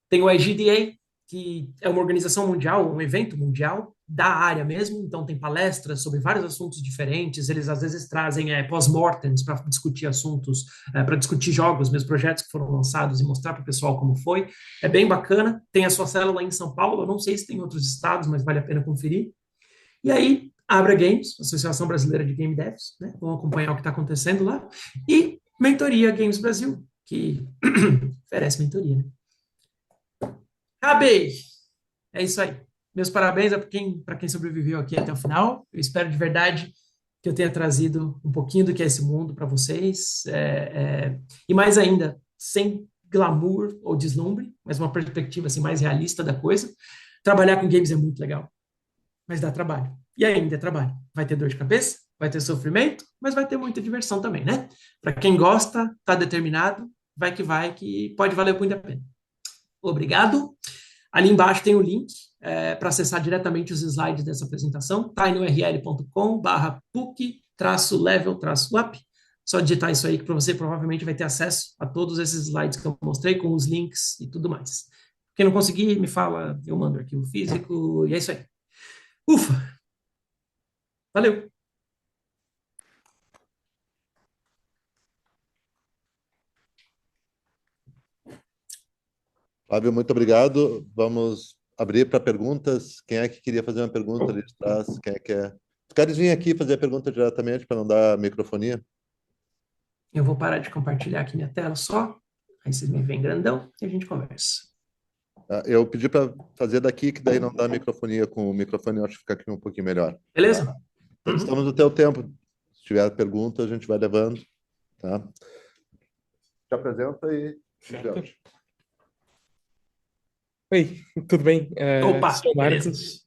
Tem o IGDA, que é uma organização mundial, um evento mundial da área mesmo, então tem palestras sobre vários assuntos diferentes, eles às vezes trazem pós-mortems para discutir assuntos, para discutir jogos, mesmo projetos que foram lançados e mostrar para o pessoal como foi. É bem bacana, tem a sua célula em São Paulo, eu não sei se tem em outros estados, mas vale a pena conferir. E aí, Abra Games, Associação Brasileira de Game Devs, né? Vamos acompanhar o que está acontecendo lá. E Mentoria Games Brasil, que oferece mentoria, né? Acabei! É isso aí. Meus parabéns para quem sobreviveu aqui até o final. Eu espero de verdade que eu tenha trazido um pouquinho do que é esse mundo para vocês. E mais ainda, sem glamour ou deslumbre, mas uma perspectiva assim, mais realista da coisa. Trabalhar com games é muito legal, mas dá trabalho. E ainda é trabalho. Vai ter dor de cabeça, vai ter sofrimento, mas vai ter muita diversão também, né? Para quem gosta, está determinado, vai, que pode valer muito a pena. Obrigado. Ali embaixo tem o link para acessar diretamente os slides dessa apresentação, tá? No url.com/puc-level-up. Só digitar isso aí que para você provavelmente vai ter acesso a todos esses slides que eu mostrei, com os links e tudo mais. Quem não conseguir, me fala, eu mando arquivo físico, e é isso aí. Ufa! Valeu! Fábio, muito obrigado. Vamos abrir para perguntas. Quem é que queria fazer uma pergunta ali de trás? Quem é que é? Tu queres vir aqui fazer a pergunta diretamente para não dar microfonia? Eu vou parar de compartilhar aqui minha tela só, aí vocês me veem grandão e a gente conversa. Eu pedi para fazer daqui, que daí não dá microfonia. Com o microfone eu acho que fica aqui um pouquinho melhor. Beleza? Então, estamos no teu tempo. Se tiver pergunta, a gente vai levando. Tá? Te apresenta e... Oi, tudo bem? Opa, Sou o beleza. Marcos.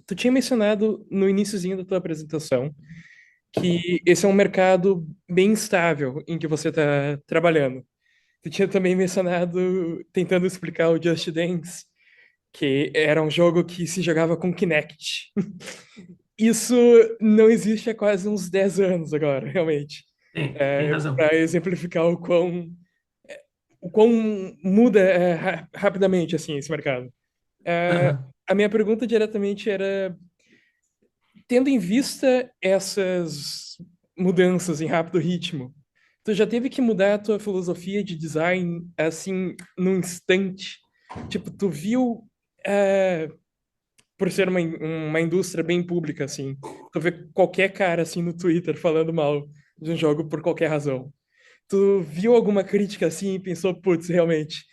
Tu tinha mencionado no iniciozinho da tua apresentação que esse é um mercado bem estável em que você está trabalhando. Tu tinha também mencionado, tentando explicar o Just Dance, que era um jogo que se jogava com Kinect. Isso não existe há quase uns 10 anos agora, realmente. Tem razão. Para exemplificar o quão muda rapidamente assim esse mercado. A minha pergunta diretamente era, tendo em vista essas mudanças em rápido ritmo, tu já teve que mudar a tua filosofia de design assim num instante? Tipo, tu viu, por ser uma indústria bem pública assim, tu vê qualquer cara assim no Twitter falando mal de um jogo por qualquer razão. Tu viu alguma crítica assim e pensou, putz, realmente,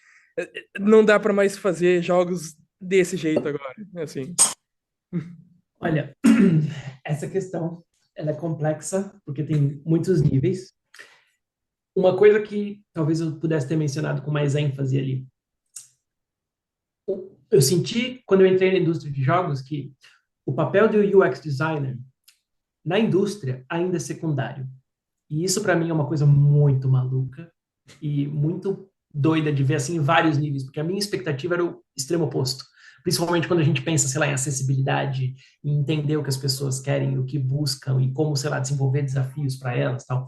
não dá para mais fazer jogos desse jeito agora, assim? Olha, essa questão ela é complexa, porque tem muitos níveis. Uma coisa que talvez eu pudesse ter mencionado com mais ênfase ali. Eu senti, quando eu entrei na indústria de jogos, que o papel do UX designer na indústria ainda é secundário. E isso, para mim, é uma coisa muito maluca e muito doida de ver assim em vários níveis, porque a minha expectativa era o extremo oposto. Principalmente quando a gente pensa, sei lá, em acessibilidade, em entender o que as pessoas querem, o que buscam e como, sei lá, desenvolver desafios para elas, tal. O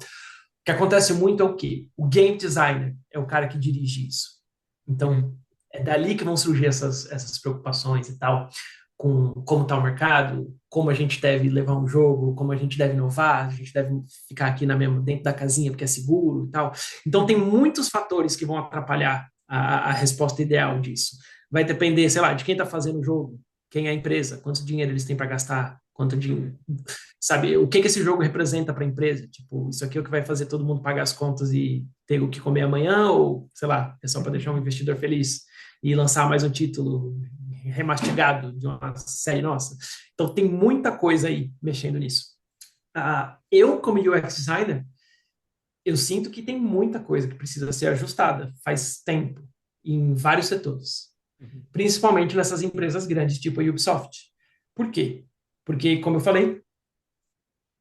que acontece muito é o quê? O game designer é o cara que dirige isso. Então, é dali que vão surgir essas preocupações e tal, com como está o mercado, como a gente deve levar um jogo, como a gente deve inovar, a gente deve ficar aqui dentro da casinha porque é seguro e tal. Então, tem muitos fatores que vão atrapalhar a resposta ideal disso. Vai depender, sei lá, de quem está fazendo o jogo, quem é a empresa, quanto dinheiro eles têm para gastar, quanto dinheiro, sabe, o que esse jogo representa para a empresa. Tipo, isso aqui é o que vai fazer todo mundo pagar as contas e ter o que comer amanhã, ou, sei lá, é só para deixar um investidor feliz e lançar mais um título remastigado de uma série nossa. Então, tem muita coisa aí mexendo nisso. Eu, como UX designer, eu sinto que tem muita coisa que precisa ser ajustada faz tempo, em vários setores, principalmente nessas empresas grandes, tipo a Ubisoft. Por quê? Porque, como eu falei,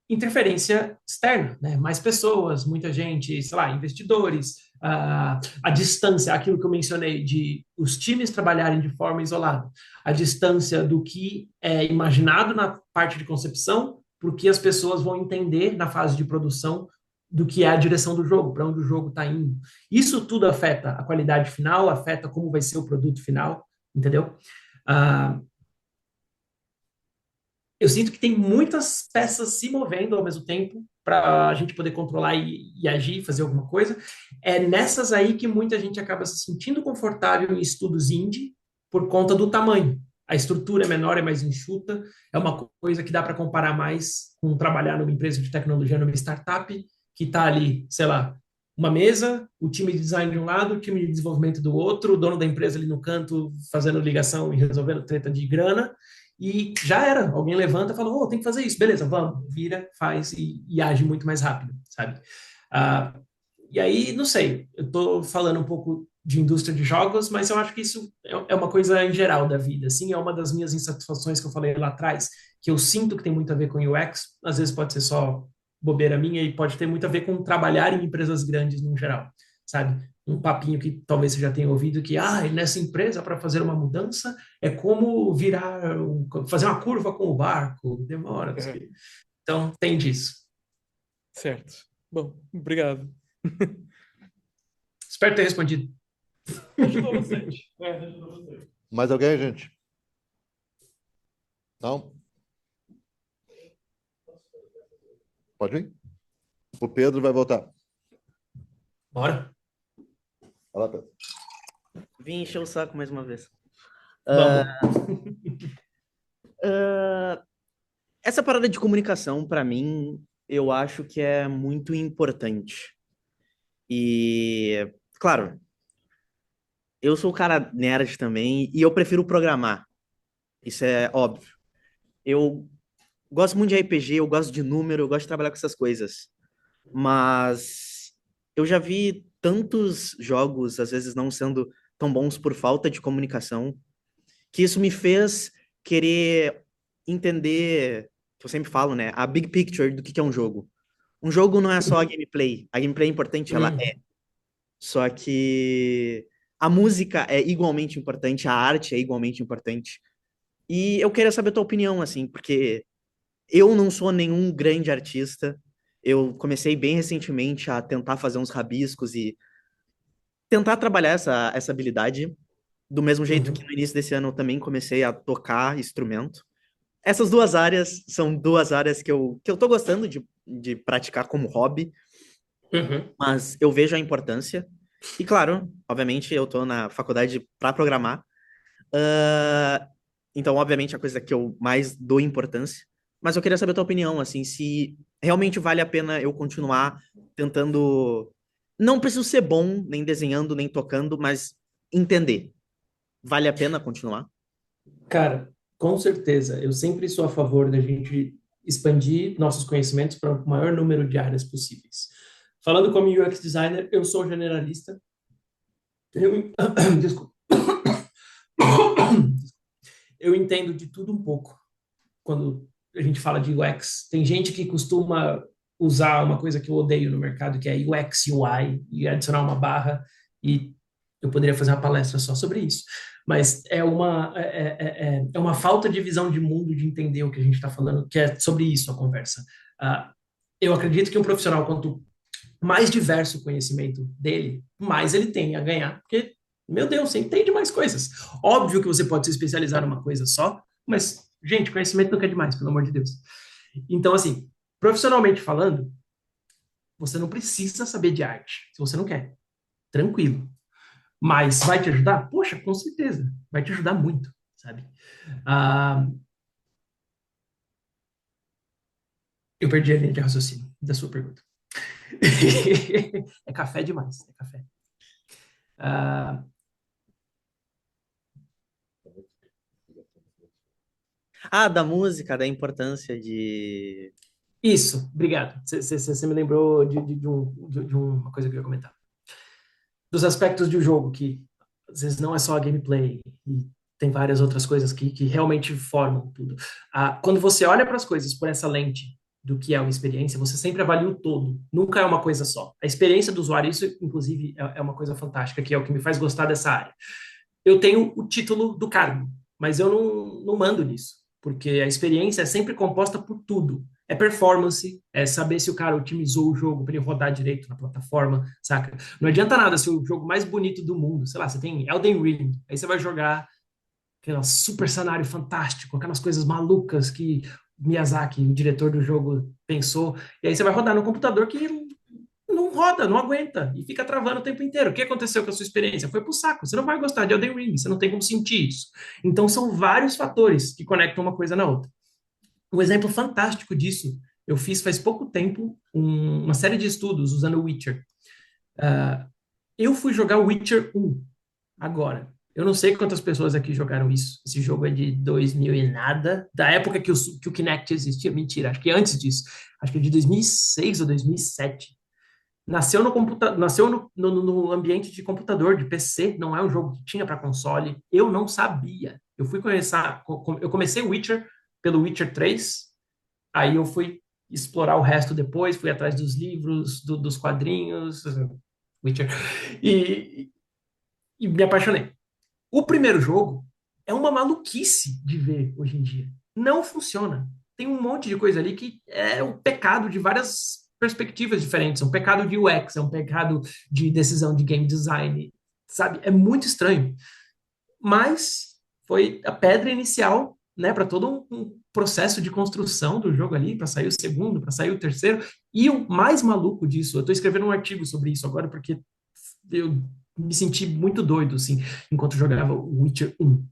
interferência externa, né? Mais pessoas, muita gente, sei lá, investidores, a distância, aquilo que eu mencionei de os times trabalharem de forma isolada, a distância do que é imaginado na parte de concepção, porque as pessoas vão entender na fase de produção do que é a direção do jogo, para onde o jogo está indo. Isso tudo afeta a qualidade final, afeta como vai ser o produto final, entendeu? Ah, eu sinto que tem muitas peças se movendo ao mesmo tempo para a gente poder controlar e agir, fazer alguma coisa. É nessas aí que muita gente acaba se sentindo confortável em estudos indie por conta do tamanho. A estrutura é menor, é mais enxuta, é uma coisa que dá para comparar mais com trabalhar numa empresa de tecnologia, numa startup, que está ali, sei lá, uma mesa, o time de design de um lado, o time de desenvolvimento do outro, o dono da empresa ali no canto fazendo ligação e resolvendo treta de grana, e já era. Alguém levanta e fala, oh, tem que fazer isso. Beleza, vamos. Vira, faz e age muito mais rápido, sabe? Ah, e aí, não sei, eu estou falando um pouco de indústria de jogos, mas eu acho que isso é uma coisa em geral da vida. Assim, é uma das minhas insatisfações que eu falei lá atrás, que eu sinto que tem muito a ver com UX. Às vezes pode ser só bobeira minha e pode ter muito a ver com trabalhar em empresas grandes no geral, sabe? Um papinho que talvez você já tenha ouvido que, nessa empresa, para fazer uma mudança, é como fazer uma curva com o barco, demora, não sei o quê. Então, tem disso. Certo. Bom, obrigado. Espero ter respondido. Ajudou bastante. Ajudou bastante. Mais alguém, gente? Não? Pode vir. O Pedro vai voltar. Bora. Vai lá, Pedro. Vim encher o saco mais uma vez. Vamos. Essa parada de comunicação, para mim, eu acho que é muito importante. E, claro, eu sou o cara nerd também e eu prefiro programar. Isso é óbvio. Eu gosto muito de RPG, eu gosto de número, eu gosto de trabalhar com essas coisas. Mas eu já vi tantos jogos, às vezes não sendo tão bons por falta de comunicação, que isso me fez querer entender, que eu sempre falo, né, a big picture do que é um jogo. Um jogo não é só a gameplay é importante, ela é. Só que a música é igualmente importante, a arte é igualmente importante. E eu queria saber a tua opinião, assim, porque eu não sou nenhum grande artista. Eu comecei bem recentemente a tentar fazer uns rabiscos e tentar trabalhar essa habilidade, do mesmo jeito que no início desse ano eu também comecei a tocar instrumento. Essas duas áreas são duas áreas que eu tô gostando de praticar como hobby, mas eu vejo a importância. E claro, obviamente eu tô na faculdade para programar, então obviamente a coisa que eu mais dou importância. Mas eu queria saber a tua opinião, assim, se realmente vale a pena eu continuar tentando. Não preciso ser bom, nem desenhando, nem tocando, mas entender. Vale a pena continuar? Cara, com certeza. Eu sempre sou a favor da gente expandir nossos conhecimentos para o maior número de áreas possíveis. Falando como UX designer, eu sou generalista. Desculpa. Eu entendo de tudo um pouco quando a gente fala de UX. Tem gente que costuma usar uma coisa que eu odeio no mercado, que é UX UI, e adicionar uma barra, e eu poderia fazer uma palestra só sobre isso. Mas é uma falta de visão de mundo, de entender o que a gente está falando, que é sobre isso a conversa. Eu acredito que um profissional, quanto mais diverso o conhecimento dele, mais ele tem a ganhar, porque, meu Deus, você entende mais coisas. Óbvio que você pode se especializar numa coisa só, mas, gente, conhecimento nunca é demais, pelo amor de Deus. Então, assim, profissionalmente falando, você não precisa saber de arte, se você não quer. Tranquilo. Mas vai te ajudar? Poxa, com certeza. Vai te ajudar muito, sabe? Eu perdi a linha de raciocínio da sua pergunta. É café demais, é café. Ah, da música, da importância de. Isso, obrigado. Você me lembrou de uma coisa que eu ia comentar. Dos aspectos do jogo, que às vezes não é só a gameplay, e tem várias outras coisas que realmente formam tudo. Quando você olha para as coisas por essa lente do que é uma experiência, você sempre avalia o todo, nunca é uma coisa só. A experiência do usuário, isso, inclusive, é uma coisa fantástica, que é o que me faz gostar dessa área. Eu tenho o título do cargo, mas eu não mando nisso, porque a experiência é sempre composta por tudo. É performance, é saber se o cara otimizou o jogo para ele rodar direito na plataforma, saca? Não adianta nada se o jogo mais bonito do mundo, sei lá, você tem Elden Ring, aí você vai jogar aquele super cenário fantástico, aquelas coisas malucas que Miyazaki, o diretor do jogo, pensou, e aí você vai rodar no computador que não roda, não aguenta, e fica travando o tempo inteiro. O que aconteceu com a sua experiência? Foi pro saco. Você não vai gostar de Elden Ring, você não tem como sentir isso. Então, são vários fatores que conectam uma coisa na outra. Um exemplo fantástico disso, eu fiz faz pouco tempo uma série de estudos usando o Witcher. Eu fui jogar o Witcher 1 agora. Eu não sei quantas pessoas aqui jogaram isso. Esse jogo é de 2000 e nada, da época que o Kinect existia. Mentira, acho que antes disso. Acho que é de 2006 ou 2007. Nasceu no ambiente de computador, de PC, não é um jogo que tinha para console. Eu não sabia. Eu comecei o Witcher pelo Witcher 3, aí eu fui explorar o resto depois, fui atrás dos livros, dos quadrinhos, Witcher, e, e me apaixonei. O primeiro jogo é uma maluquice de ver hoje em dia. Não funciona. Tem um monte de coisa ali que é um pecado de várias perspectivas diferentes. É um pecado de UX, é um pecado de decisão de game design, sabe? É muito estranho. Mas foi a pedra inicial, né, para todo um processo de construção do jogo ali, para sair o segundo, para sair o terceiro. E o mais maluco disso, eu estou escrevendo um artigo sobre isso agora, porque eu me senti muito doido, assim, enquanto jogava o Witcher 1.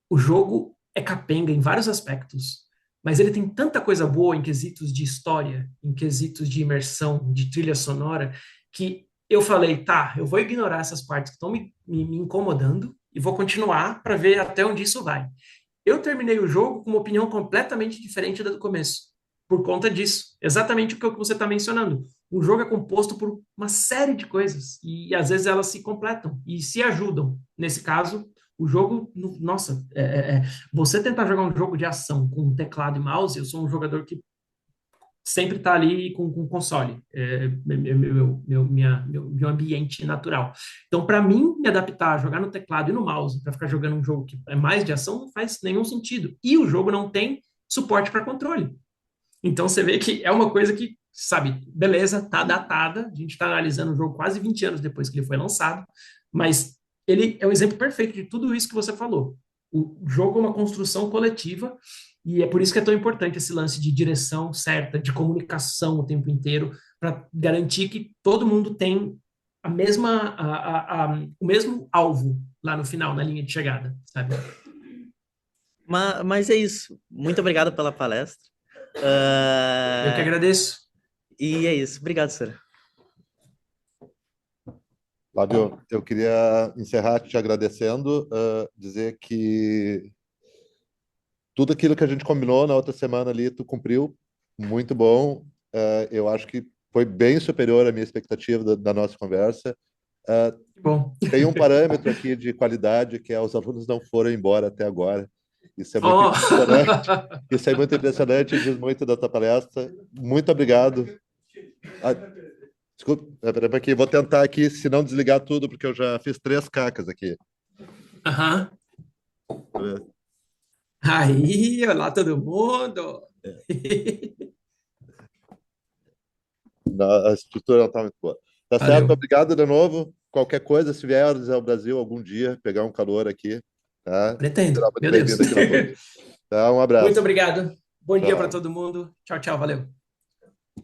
O jogo é capenga em vários aspectos, mas ele tem tanta coisa boa em quesitos de história, em quesitos de imersão, de trilha sonora, que eu falei, tá, eu vou ignorar essas partes que estão me incomodando e vou continuar para ver até onde isso vai. Eu terminei o jogo com uma opinião completamente diferente da do começo, por conta disso. Exatamente o que você está mencionando. O jogo é composto por uma série de coisas e às vezes elas se completam e se ajudam. Nesse caso, o jogo, nossa, você tentar jogar um jogo de ação com teclado e mouse, eu sou um jogador que sempre está ali com console, meu ambiente natural. Então, para mim, me adaptar a jogar no teclado e no mouse, para ficar jogando um jogo que é mais de ação, não faz nenhum sentido. E o jogo não tem suporte para controle. Então, você vê que é uma coisa que, sabe, beleza, tá datada, a gente está analisando o jogo quase 20 anos depois que ele foi lançado, mas ele é um exemplo perfeito de tudo isso que você falou. O jogo é uma construção coletiva e é por isso que é tão importante esse lance de direção certa, de comunicação o tempo inteiro, para garantir que todo mundo tem o mesmo alvo lá no final, na linha de chegada, sabe? Mas é isso. Muito obrigado pela palestra. Eu que Ah, agradeço. e é isso. Obrigado, senhor. Flávio, eu queria encerrar te agradecendo, dizer que tudo aquilo que a gente combinou na outra semana ali, tu cumpriu, muito bom. Eu acho que foi bem superior à minha expectativa da nossa conversa. Bom. Tem um parâmetro aqui de qualidade que é os alunos não foram embora até agora. Isso é muito Oh. impressionante. Isso é muito impressionante e diz muito da tua palestra. Muito obrigado. Desculpa, peraí, aqui, vou tentar aqui, se não desligar tudo, porque eu já fiz 3 cacas aqui. Aham. Aí, olá todo mundo. A estrutura não está muito boa. Tá certo? Valeu. Obrigado de novo. Qualquer coisa, se vier ao Brasil algum dia, pegar um calor aqui, tá? Pretendo. Será muito Meu Deus. bem-vindo aqui na PUC. Tá? Um Muito abraço. obrigado. Bom dia para Tchau. todo mundo. Tchau, tchau. Valeu.